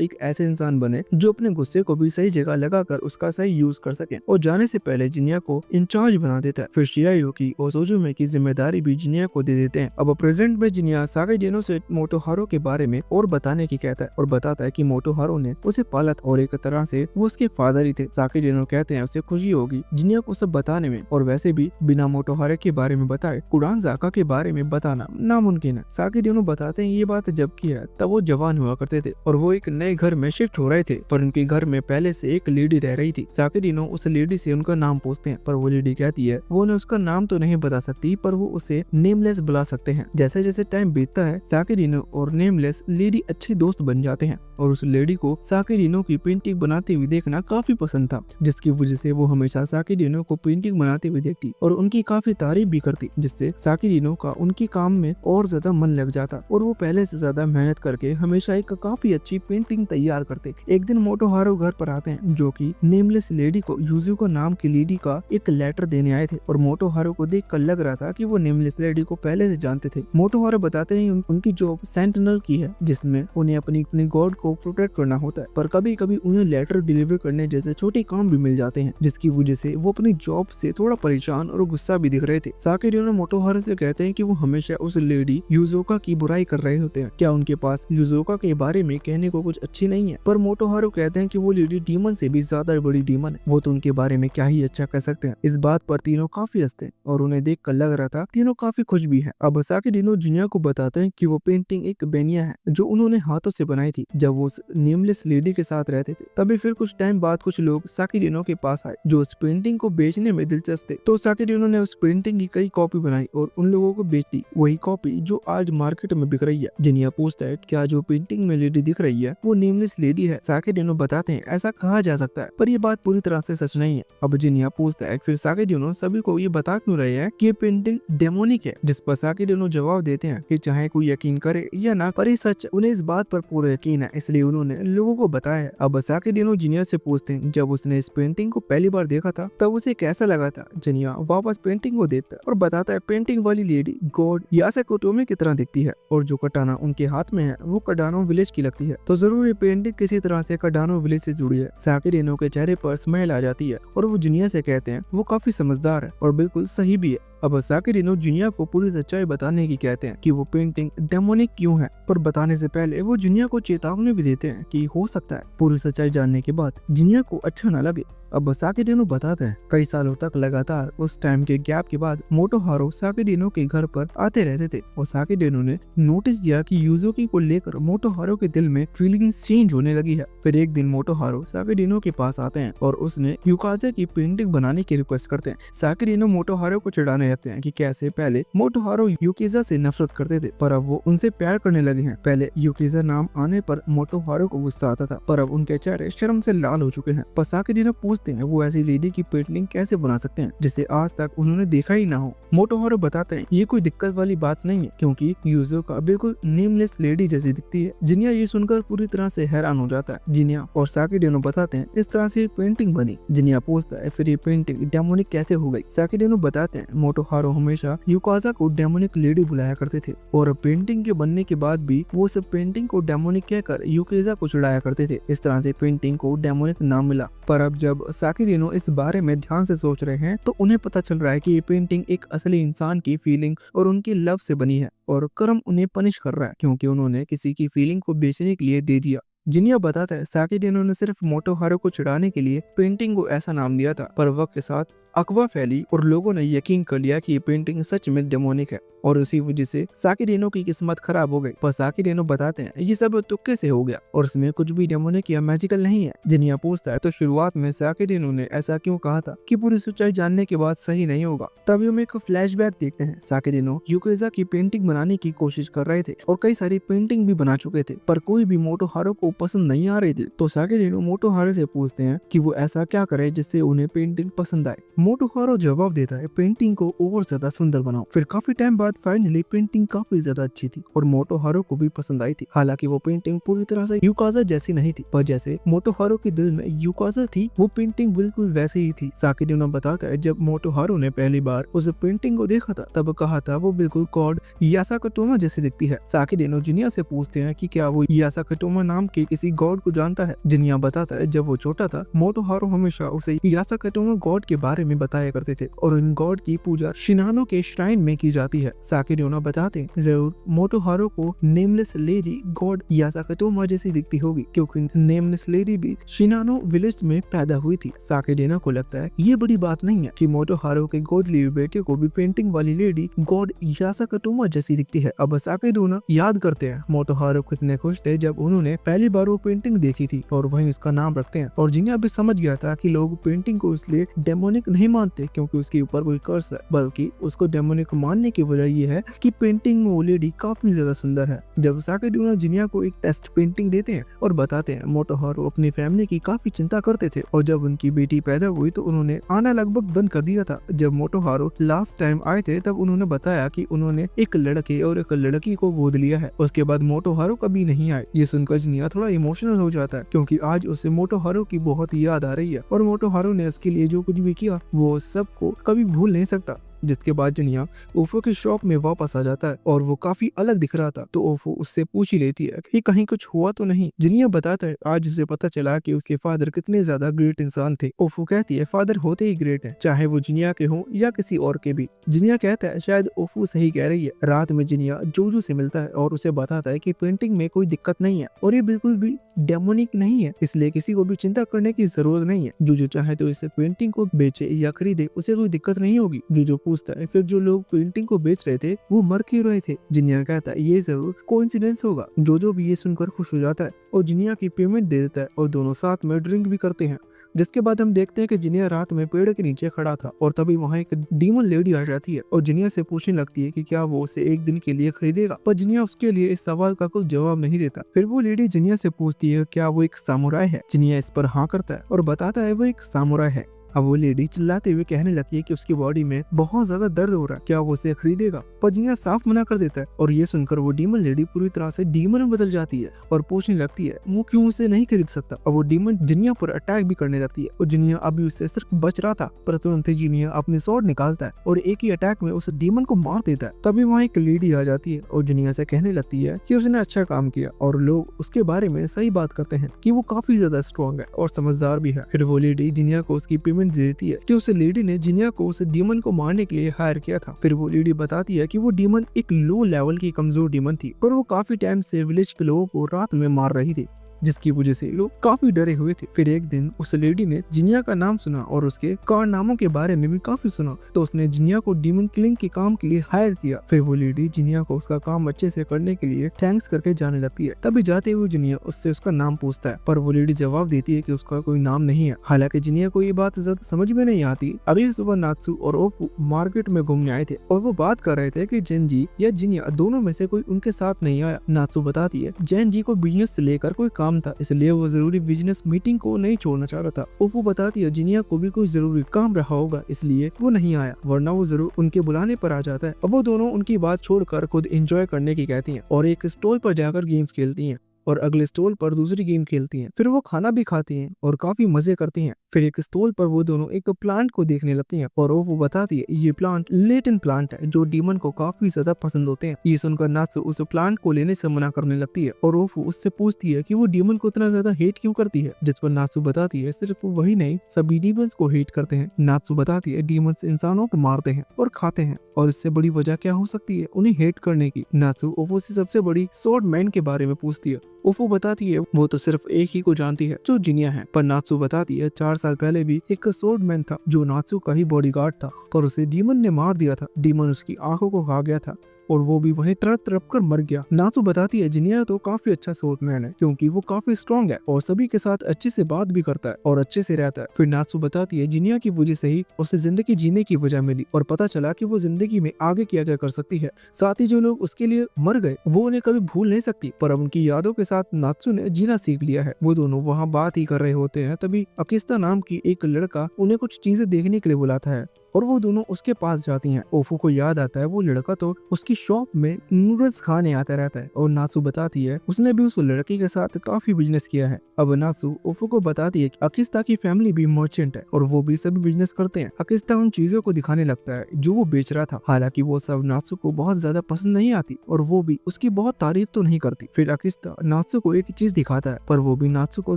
एक ऐसे इंसान बने जो अपने गुस्से को भी सही जगह लगाकर उसका सही यूज कर सके और जाने से पहले जिनिया को इंचार्ज बना देता है। फिर शियोयुकी और सोजुमे की जिम्मेदारी भी जिनिया को दे देते हैं। अब प्रेजेंट में जिनिया साकी डेनो से मोटोहारो के बारे में और बताने की कहता है और बताता है कि मोटोहारो ने उसे पाला था और एक तरह से वो उसके फादर ही थे। साकी डेनो कहते हैं उसे खुशी होगी जिनिया को सब बताने में और वैसे भी बिना मोटोहारो के बारे में बताए कुडान जाका के बारे में बताना नामुमकिन है। साकी डेनो बताते हैं ये बात जब की है तब वो जवान हुआ करते थे और वो एक नए घर में शिफ्ट हो रहे थे, पर उनके घर में पहले से एक लेडी रह रही थी। साकी डेनो उस लेडी से उनका नाम पूछते हैं पर वो लेडी कहती है वो उन्हें उसका नाम तो नहीं बता सकती पर वो उसे नेमलेस बुला सकते हैं। जैसे जैसे टाइम बीतता है साकी डेनो और नेमलेस लेडी अच्छे दोस्त बन जाते हैं और उस लेडी को साकी डेनो की पेंटिंग बनाते हुए देखना काफी पसंद था जिसकी वजह से वो हमेशा साकी डेनो को पेंटिंग बनाते हुए देखती और उनकी काफी तारीफ भी करती जिससे साकी डेनो का उनके काम में और ज्यादा मन लग जाता और वो पहले से ज्यादा मेहनत करके हमेशा एक काफी अच्छी पेंटिंग तैयार करते। एक दिन मोटोहारो घर पर आते हैं, जो कि नेमलेस लेडी को यूजुको नाम की लेडी का एक लेटर देने आए थे। और मोटोहारो को देखकर लग रहा था कि वो नेमलेस लेडी को पहले से जानते थे। मोटोहारो बताते हैं उनकी जॉब सेंटिनल की है, जिसमें उन्हें अपनी गॉड को प्रोटेक्ट करना होता है, पर कभी कभी उन्हें लेटर डिलीवर करने जैसे छोटे काम भी मिल जाते हैं, जिसकी वजह से वो अपनी जॉब से थोड़ा परेशान और गुस्सा भी दिख रहे थे। साकेरिनो मोटोहारो से कहते हैं कि वो हमेशा उस लेडी यूजोका की बुराई कर रहे होते हैं, क्या उनके पास यूजोका के बारे में कहने को कुछ अच्छी नहीं है। पर मोटोहारो कहते हैं कि वो लेडी डीमन से भी ज्यादा बड़ी डीमन है, वो तो उनके बारे में क्या ही अच्छा कह सकते हैं। इस बात पर तीनों काफी हंसते हैं और उन्हें देख कर लग रहा था तीनों काफी खुश भी है। अब साकेरिनो जिनिया को बताते हैं कि वो पेंटिंग एक बेनिया है जो उन्होंने हाथों से बनाई थी जब वो उस नेमलेस लेडी के साथ रहते थे। तभी फिर कुछ टाइम बाद कुछ लोग साकेरिनो के पास आए जो उस पेंटिंग को बेचने में दिलचस्प थे। तो साकेरिनो ने उस पेंटिंग की कई कॉपी बनाई और उन लोगों को बेच दी, वही कॉपी जो आज मार्केट में बिक रही है। जिनिया पूछता है क्या जो पेंटिंग में लेडी दिख रही है वो नेमलेस लेडी है। साकेरिनो बताते हैं ऐसा कहा जा सकता है, पर ये बात पूरी तरह से सच नहीं है। अब जिनिया पूछता है फिर साकेरिनो सभी को ये बता क्यों रहे हैं कि ये पेंटिंग डेमोनिक है, जिस पर साकेरिनो जवाब देते हैं कि चाहे कोई यकीन करे या ना करे, सच उन्हें इस बात पर पूरा यकीन है, इसलिए उन्होंने लोगों को बताया। अब साकेरिनो जिनिया से पूछते हैं जब उसने इस पेंटिंग को पहली बार देखा था तब उसे कैसा लगा था। जिनिया वापस पेंटिंग को देखता है और बताता है पेंटिंग वाली लेडी गॉड यासा कोटोमे की तरह दिखती है और जो कटाना उनके हाथ में है वो कडानो विलेज की लगती है, तो जरूर ये पेंटिंग किसी तरह से कडानो विलेज से जुड़ी है। साकेरिनो के चेहरे पर स्माइल आ जाती है और वो जिनिया से कहते हैं वो काफी समझदार है और बिल्कुल सही भी है। अब साकेरिनो जिनिया को पूरी सच्चाई बताने की कहते हैं कि वो पेंटिंग डेमोनिक क्यों है, पर बताने से पहले वो जिनिया को चेतावनी भी देते हैं कि हो सकता है पूरी सच्चाई जानने के बाद जिनिया को अच्छा न लगे। अब साकेरिनो बताते हैं कई सालों तक लगातार उस टाइम के गैप के बाद मोटोहारो साकेरिनो के घर पर आते रहते थे और साकेरिनो ने नोटिस किया कि यूजुकी को लेकर मोटोहारो के दिल में फीलिंग्स चेंज होने लगी है। फिर एक दिन मोटोहारो साकेरिनो के पास आते हैं और उसने युकाज़ा की पेंटिंग बनाने की रिक्वेस्ट करते हैं। साकेरिनो मोटोहारो को चिढ़ाने लगते हैं कि कैसे पहले मोटोहारो युकाज़ा से नफरत करते थे पर अब वो उनसे प्यार करने लगे हैं। पहले युकाज़ा नाम आने पर मोटोहारो को गुस्सा आता था, पर अब उनके चेहरे शर्म से लाल हो चुके हैं। पर साकेरिनो पूछते हैं वो ऐसी लेडी की पेंटिंग कैसे बना सकते हैं जिसे आज तक उन्होंने देखा ही ना हो। मोटोहारो बताते हैं ये कोई दिक्कत वाली बात नहीं है क्योंकि यूजुका बिल्कुल नेमलेस लेडी जैसी दिखती है। जिनिया ये सुनकर पूरी तरह से हैरान हो जाता है। जिनिया और साकेरिनो बताते हैं इस तरह से पेंटिंग बनी। जिनिया पूछता है फिर ये पेंटिंग डेमोनिक कैसे हो गई। साकेरिनो बताते हैं मोटोहारो हमेशा युकाज़ा को डेमोनिक लेडी बुलाया करते थे और पेंटिंग के बनने के बाद भी वो सब पेंटिंग को डेमोनिक कहकर युकाज़ा को चिढ़ाया करते थे। इस तरह से पेंटिंग को डेमोनिक नाम मिला। पर अब जब साकेरिनो इस बारे में ध्यान से सोच रहे हैं तो उन्हें पता चल रहा है कि ये पेंटिंग एक असली इंसान की फीलिंग और उनकी लव से बनी है और कर्म उन्हें पनिश कर रहा है क्योंकि उन्होंने किसी की फीलिंग को बेचने के लिए दे दिया। जिनिया बताता है साकेरिनो ने सिर्फ मोटोहारो को चिढ़ाने के लिए पेंटिंग को ऐसा नाम दिया था, पर वक्त के साथ अफवाह फैली और लोगों ने यकीन कर लिया कि ये पेंटिंग सच में डेमोनिक है और उसी वजह से साकेरिनो की किस्मत खराब हो गई। पर साकेरिनो बताते हैं ये सब तुक्के से हो गया और इसमें कुछ भी डेमोनिक या मैजिकल नहीं है। जिनिया पूछता है तो शुरुआत में साकेरिनो ने ऐसा क्यों कहा था कि पूरी सच्चाई जानने के बाद सही नहीं होगा। तभी हम एक फ्लैशबैक देखते हैं। साकेरिनो युकाज़ा की पेंटिंग बनाने की कोशिश कर रहे थे और कई सारी पेंटिंग भी बना चुके थे, पर कोई भी मोटोहारो को पसंद नहीं आ रही थी। तो साकेरिनो मोटोहारो से पूछते हैं कि वो ऐसा क्या करे जिससे उन्हें पेंटिंग पसंद आए। मोटोहारो जवाब देता है पेंटिंग को और ज्यादा सुंदर बनाओ। फिर काफी टाइम बाद फाइनली पेंटिंग काफी ज्यादा अच्छी थी और मोटोहारो को भी पसंद आई थी। हालांकि वो पेंटिंग पूरी तरह से युकाज़ा जैसी नहीं थी, पर जैसे मोटोहारो के दिल में युकाज़ा थी वो पेंटिंग बिल्कुल वैसे ही थी। साकेरिनो बताता है जब मोटोहारो ने पहली बार उस पेंटिंग को देखा था तब कहा था वो बिल्कुल गॉड यासाकोटोमा जैसी दिखती है। साकेरिनो जिनिया से पूछते हैं कि क्या वो यासाकोटोमा नाम के किसी गॉड को जानता है। जिनिया बताता है जब वो छोटा था मोटोहारो हमेशा उसे यासाकोटोमा गॉड के बारे में बताया करते थे और इन गॉड की पूजा शिनानो के श्राइन में की जाती है। साकेरिनो बताते हैं जरूर मोटोहारो को नेमलेस लेडी गॉड यासाकोटोमा जैसी दिखती होगी क्योंकि नेमलेस लेडी भी शिनानो विलेज में पैदा हुई थी। साकेरिनो को लगता है ये बड़ी बात नहीं है कि मोटोहारो के गोद लिए बेटे को भी पेंटिंग वाली लेडी गॉड यासाकोटोमा जैसी दिखती है। अब साकेरिनो याद करते हैं मोटोहारो कितने खुश थे जब उन्होंने पहली बार वो पेंटिंग देखी थी और वहीं इसका नाम रखते हैं और जिनिया भी समझ गया था कि लोग पेंटिंग को इसलिए डेमोनिक नहीं नहीं मानते क्योंकि उसके ऊपर कोई कर्स है, बल्कि उसको डेमोनिक मानने की वजह ये है कि पेंटिंग में वो लेडी काफी ज्यादा सुंदर है। जब साकेडुना जिनिया को एक टेस्ट पेंटिंग देते हैं और बताते हैं मोटोहारू अपनी फैमिली की काफी चिंता करते थे और जब उनकी बेटी पैदा हुई तो उन्होंने आना लगभग बंद कर दिया था। जब मोटोहारू लास्ट टाइम आए थे तब उन्होंने बताया कि उन्होंने एक लड़के और एक लड़की को गोद लिया है। उसके बाद मोटोहारू कभी नहीं आए। ये सुनकर जिनिया थोड़ा इमोशनल हो जाता है क्योंकि आज उसे मोटोहारू की बहुत याद आ रही है और मोटोहारू ने उसके लिए जो कुछ भी किया वो सबको कभी भूल नहीं सकता। जिसके बाद जिनिया ओफो की शॉप में वापस आ जाता है और वो काफी अलग दिख रहा था तो ओफो उससे पूछ ही लेती है कि कहीं कुछ हुआ तो नहीं। जिनिया बताता है आज उसे पता चला कि उसके फादर कितने ज्यादा ग्रेट इंसान थे। ओफो कहती है फादर होते ही ग्रेट है, चाहे वो जिनिया के हो या किसी और के भी। जिनिया कहता है शायद ओफो सही कह रही है। रात में जिनिया जोजो से मिलता है और उसे बताता है कि पेंटिंग में कोई दिक्कत नहीं है और ये बिल्कुल भी डेमोनिक नहीं है, इसलिए किसी को भी चिंता करने की जरूरत नहीं है। जोजो चाहे तो इस पेंटिंग को बेचे या खरीदे, उसे कोई दिक्कत नहीं होगी। जोजो पूछता है फिर जो लोग पेंटिंग को बेच रहे थे वो मर क्यों रहे थे। जिनिया कहता है ये जरूर कोइंसिडेंस होगा। जोजो भी ये सुनकर खुश हो जाता है और जिनिया की पेमेंट दे देता है और दोनों साथ में ड्रिंक भी करते हैं। जिसके बाद हम देखते हैं कि जिनिया रात में पेड़ के नीचे खड़ा था और तभी वहाँ एक डीमन लेडी आ जाती है और जिनिया से पूछने लगती है कि क्या वो उसे एक दिन के लिए खरीदेगा, पर जिनिया उसके लिए इस सवाल का कोई जवाब नहीं देता। फिर वो लेडी जिनिया से पूछती है क्या वो एक सामुराई है। जिनिया इस पर हाँ करता है और बताता है वो एक सामुराई है। अब वो लेडी चिल्लाते हुए कहने लगती है कि उसकी बॉडी में बहुत ज्यादा दर्द हो रहा है, क्या वो उसे खरीदेगा, पर जिनिया साफ मना कर देता है और ये सुनकर वो डीमन लेडी पूरी तरह से डीमन में बदल जाती है और पूछने लगती है वो क्यों उसे नहीं खरीद सकता। और वो डीमन जिनिया पर अटैक भी करने लगती है और जिनिया अभी उससे सिर्फ बच रहा था पर तुरंत ही जिनिया अपनी स्वॉर्ड निकालता है और एक ही अटैक में उस डीमन को मार देता है। तभी वहाँ एक लेडी आ जाती है और जिनिया से कहने लगती है कि उसने अच्छा काम किया और लोग उसके बारे में सही बात करते हैं कि वो काफी ज्यादा स्ट्रॉन्ग है और समझदार भी है। फिर वो लेडी जिनिया को उसकी पेमेंट दे देती है कि उस लेडी ने जिनिया को उस डीमन को मारने के लिए हायर किया था। फिर वो लेडी बताती है कि वो डीमन एक लो लेवल की कमजोर डीमन थी पर वो काफी टाइम से विलेज के लोगों को रात में मार रही थी, जिसकी वजह से लोग काफी डरे हुए थे। फिर एक दिन उस लेडी ने जिनिया का नाम सुना और उसके कारनामों के बारे में भी काफी सुना तो उसने जिनिया को डीमन किलिंग के काम के लिए हायर किया। फिर वो लेडी जिनिया को उसका काम अच्छे से करने के लिए थैंक्स करके जाने लगती है। तभी जाते हुए जिनिया उससे उसका नाम पूछता है पर वो लेडी जवाब देती है कि उसका कोई नाम नहीं है। हालांकि जिनिया को ये बात ज्यादा समझ में नहीं आती। अगली सुबह नात्सु और ओफू मार्केट में घूमने आए थे और वो बात कर रहे थे कि जेनजी या जिनिया दोनों में से कोई उनके साथ नहीं आया। नात्सु बताती है जेनजी को बिजनेस से लेकर कोई काम था, इसलिए वो जरूरी बिजनेस मीटिंग को नहीं छोड़ना चाह रहा था। ओफू बताती है जिनिया को भी कोई जरूरी काम रहा होगा इसलिए वो नहीं आया, वरना वो जरूर उनके बुलाने पर आ जाता है। अब वो दोनों उनकी बात छोड़कर खुद एंजॉय करने की कहती हैं और एक स्टॉल पर जाकर गेम्स खेलती हैं और अगले स्टॉल पर दूसरी गेम खेलती हैं। फिर वो खाना भी खाती हैं और काफी मजे करती हैं। फिर एक स्टॉल पर वो दोनों एक प्लांट को देखने लगती हैं और वो बताती है ये प्लांट लेटिन प्लांट है जो डीमन को काफी ज्यादा पसंद होते हैं। ये सुनकर नात्सु उस प्लांट को लेने से मना करने लगती है और ओफू उससे पूछती है कि वो डीमन को इतना ज्यादा हेट क्यों करती है, जिस पर नात्सु बताती है सिर्फ वही नहीं सभी डीमंस को हेट करते हैं। नात्सु बताती है डीमंस इंसानों को मारते हैं और खाते हैं और इससे बड़ी वजह क्या हो सकती है उन्हें हेट करने की। नात्सु ओफू से सबसे बड़ी स्वॉर्ड मैन के बारे में पूछती है। ओफू बताती है वो तो सिर्फ एक ही को जानती है जो जिनिया है, पर नात्सु बताती है 4 साल पहले भी एक स्वॉर्ड मैन था जो नात्सु का ही बॉडीगार्ड था पर उसे डीमन ने मार दिया था। डीमन उसकी आंखों को खा गया था और वो भी वहीं तड़प तड़प कर मर गया। नात्सु बताती है जिनिया तो काफी अच्छा स्वॉर्डमैन है क्योंकि वो काफी स्ट्रॉन्ग है और सभी के साथ अच्छे से बात भी करता है और अच्छे से रहता है। फिर नात्सु बताती है जिनिया की वजह से ही उसे जिंदगी जीने की वजह मिली और पता चला कि वो जिंदगी में आगे क्या क्या कर सकती है। साथ ही जो लोग उसके लिए मर गए वो उन्हें कभी भूल नहीं सकती, पर अब उनकी यादों के साथ नात्सु ने जीना सीख लिया है। वो दोनों वहाँ बात ही कर रहे होते हैं तभी अकिस्ता नाम की एक लड़का उन्हें कुछ चीजें देखने के लिए बुलाता है और वो दोनों उसके पास जाती हैं। ओफू को याद आता है वो लड़का तो उसकी शॉप में नूडल्स खाने आता रहता है और नात्सु बताती है उसने भी उस लड़के के साथ काफी बिजनेस किया है। अब नात्सु ओफू को बताती है कि अकिस्ता की फैमिली भी मर्चेंट है और वो भी सभी बिजनेस करते हैं। अकिस्ता उन चीजों को दिखाने लगता है जो वो बेच रहा था, हालांकि वो सब नात्सु को बहुत ज्यादा पसंद नहीं आती और वो भी उसकी बहुत तारीफ तो नहीं करती। फिर अकिस्ता नात्सु को एक चीज दिखाता है पर वो भी नात्सु को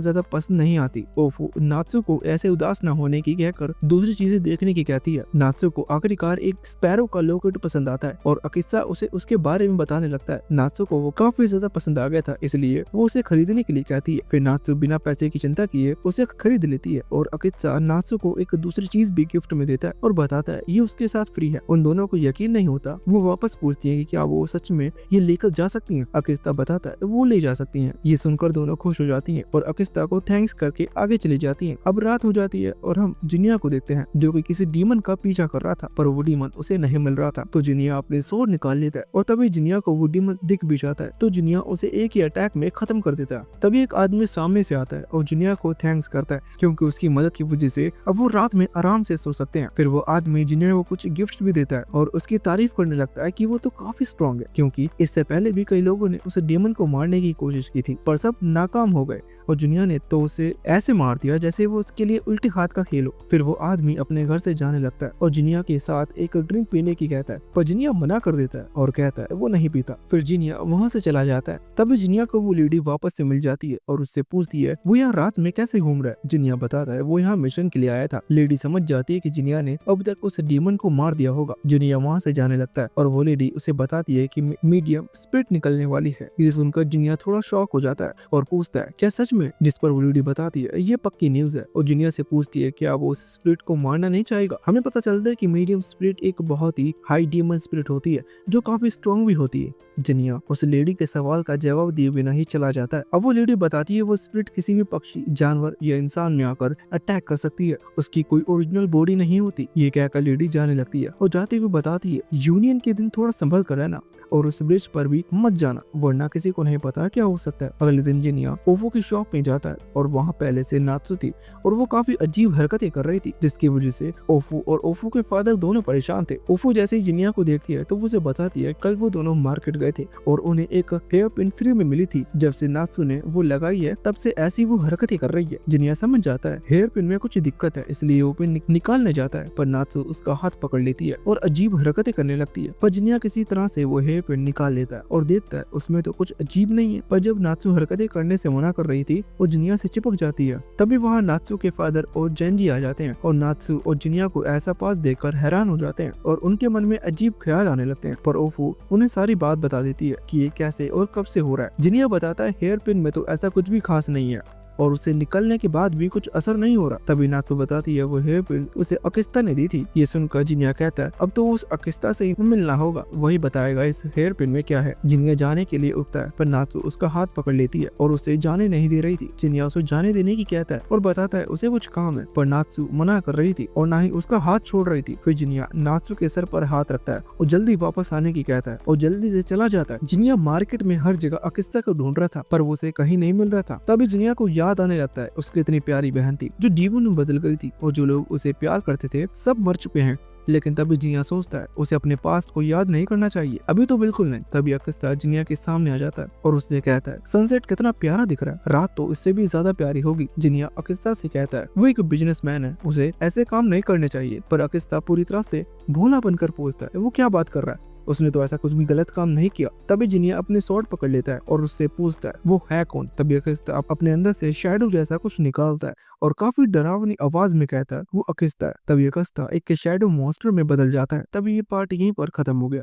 ज्यादा पसंद नहीं आती। ओफू नात्सु को ऐसे उदास न होने की कहकर दूसरी चीजें देखने की कहती है नात्सु को आखिरकार एक स्पैरो का लॉकेट पसंद आता है और अकिसा उसे उसके बारे में बताने लगता है। नात्सु को वो काफी ज्यादा पसंद आ गया था, इसलिए वो उसे खरीदने के लिए कहती है। फिर नात्सु बिना पैसे की चिंता किए उसे खरीद लेती है और अकिसा नात्सु को एक दूसरी चीज भी गिफ्ट में देता है और बताता है ये उसके साथ फ्री है। उन दोनों को यकीन नहीं होता। वो वापस पूछती है कि क्या वो सच में ये लेकर जा सकती हैं। अकिस्ता बताता है वो ले जा सकती हैं। ये सुनकर दोनों खुश हो जाती हैं और अकिस्ता को थैंक्स करके आगे चली जाती हैं। अब रात हो जाती है और हम जिनिया को देखते हैं जो कि किसी डीमन का पीछा कर रहा था, पर वो डीमन उसे नहीं मिल रहा था। तो जिनिया अपने स्वॉर्ड निकाल लेता है और तभी जिनिया को वो डीमन दिख भी जाता है, तो जिनिया उसे एक ही अटैक में खत्म कर देता है। तभी एक आदमी सामने से आता है और जिनिया को थैंक्स करता है क्योंकि उसकी मदद की वजह से अब वो रात में आराम से सो सकते हैं। फिर वो आदमी जिनिया को कुछ गिफ्ट्स भी देता है और उसकी तारीफ करने लगता है कि वो तो काफी स्ट्रॉन्ग है, क्योंकि इससे पहले भी कई लोगों ने उसे डेमन को मारने की कोशिश की थी पर सब नाकाम हो गए और जिनिया ने तो उसे ऐसे मार दिया जैसे वो उसके लिए उल्टे हाथ का खेल हो। फिर वो आदमी अपने घर से जाने लगता है और जिनिया के साथ एक ड्रिंक पीने की कहता है, पर जिनिया मना कर देता है और कहता है वो नहीं पीता। फिर जिनिया वहाँ से चला जाता है। तभी जिनिया को वो लेडी वापस से मिल जाती है और उससे पूछती है वो यहाँ रात में कैसे घूम रहा है। जिनिया बताता है वो यहाँ मिशन के लिए आया था। लेडी समझ जाती है कि जिनिया ने अब तक उस डीमन को मार दिया होगा। जिनिया वहाँ से जाने लगता है और वो लेडी उसे बताती है कि मीडियम स्पिरिट निकलने वाली है। ये सुनकर जिनिया थोड़ा शॉक हो जाता है और पूछता है क्या सच में, जिस पर वो लेडी बताती है ये पक्की न्यूज है और जिनिया से पूछती है क्या वो उस स्पिरिट को मारना नहीं चाहेगा। हमें पता चलता है कि मीडियम स्पिरिट एक बहुत ही हाई डीमन स्पिरिट होती है जो काफी स्ट्रॉन्ग भी होती है। जिनिया उस लेडी के सवाल का जवाब दिए बिना ही चला जाता है। अब वो लेडी बताती है वो स्पिरिट किसी भी पक्षी, जानवर या इंसान में आकर अटैक कर सकती है, उसकी कोई ओरिजिनल बॉडी नहीं होती। ये कहकर लेडी जाने लगती है और जाते हुए बताती है यूनियन के दिन थोड़ा संभल कर रहना और उस ब्रिज पर भी मत जाना वरना किसी को नहीं पता क्या हो सकता है। अगले दिन जिनिया ओफो की शॉप में जाता है और वहाँ पहले से नात्सु थी और वो काफी अजीब हरकतें कर रही थी जिसकी वजह से ओफो और ओफो के फादर दोनों परेशान थे। ओफो जैसे ही जिनिया को देखती है तो वो उसे बताती है कल वो दोनों मार्केट गए थे और उन्हें एक हेयर पिन फ्री में मिली थी। जब से नात्सु ने वो लगाई है तब से ऐसी वो हरकतें कर रही है। जिनिया समझ जाता है हेयर पिन में कुछ दिक्कत है, इसलिए वो पिन निकालने जाता है पर नात्सु उसका हाथ पकड़ लेती है और अजीब हरकतें करने लगती है। पर जिनिया किसी तरह से वो हेयर पिन निकाल लेता है और देखता है उसमें तो कुछ अजीब नहीं है। पर जब नात्सु हरकतें करने से मना कर रही थी वो जिनिया से चिपक जाती है। तभी वहाँ नात्सु के फादर और जेंजी आ जाते हैं और नात्सु और जिनिया को ऐसा पास देखकर हैरान हो जाते हैं और उनके मन में अजीब ख्याल आने लगते हैं। पर ओफू उन्हें सारी बात बता देती है कि ये कैसे और कब से हो रहा है। जिनिया बताता है हेयर पिन में तो ऐसा कुछ भी खास नहीं है और उसे निकलने के बाद भी कुछ असर नहीं हो रहा। तभी नात्सु बताती है वो हेयर पिन उसे अकिस्ता ने दी थी। ये सुनकर जिनिया कहता है अब तो उस अकिस्ता से ही मिलना होगा, वही बताएगा इस हेयर पिन में क्या है। जिनिया जाने के लिए उठता है पर नात्सु उसका हाथ पकड़ लेती है और उसे जाने नहीं दे रही थी। जिनिया उसे जाने देने की कहता है और बताता है उसे कुछ काम है, पर नात्सु मना कर रही थी और ना ही उसका हाथ छोड़ रही थी। फिर जिनिया नात्सु के सर पर हाथ रखता है और जल्दी वापस आने की कहता है और जल्दी से चला जाता है। जिनिया मार्केट में हर जगह अकिस्ता को ढूंढ रहा था पर वो उसे कहीं नहीं मिल रहा था। तभी जिनिया को याद आने लगता है उसकी इतनी प्यारी बहन थी जो डीमन में बदल गई थी और जो लोग उसे प्यार करते थे सब मर चुके हैं। लेकिन तभी जिनिया सोचता है उसे अपने पास्ट को याद नहीं करना चाहिए, अभी तो बिल्कुल नहीं। तभी अकिस्ता जिनिया के सामने आ जाता है और उससे कहता है सनसेट कितना प्यारा दिख रहा है, रात तो इससे भी ज्यादा प्यारी होगी। जिनिया अकिस्ता से कहता है वो एक बिजनेसमैन है, उसे ऐसे काम नहीं करने चाहिए। पर अकिस्ता पूरी तरह से भोला बनकर पूछता है वो क्या बात कर रहा है, उसने तो ऐसा कुछ भी गलत काम नहीं किया। तभी जिनिया अपने स्वॉर्ड पकड़ लेता है और उससे पूछता है वो है कौन। तभी अकिस्ता अपने अंदर से शैडो जैसा कुछ निकालता है और काफी डरावनी आवाज में कहता है वो अकिस्ता है। तभी अकिस्ता एक शैडो मॉन्स्टर में बदल जाता है। तभी ये पार्ट यहीं पर खत्म हो गया।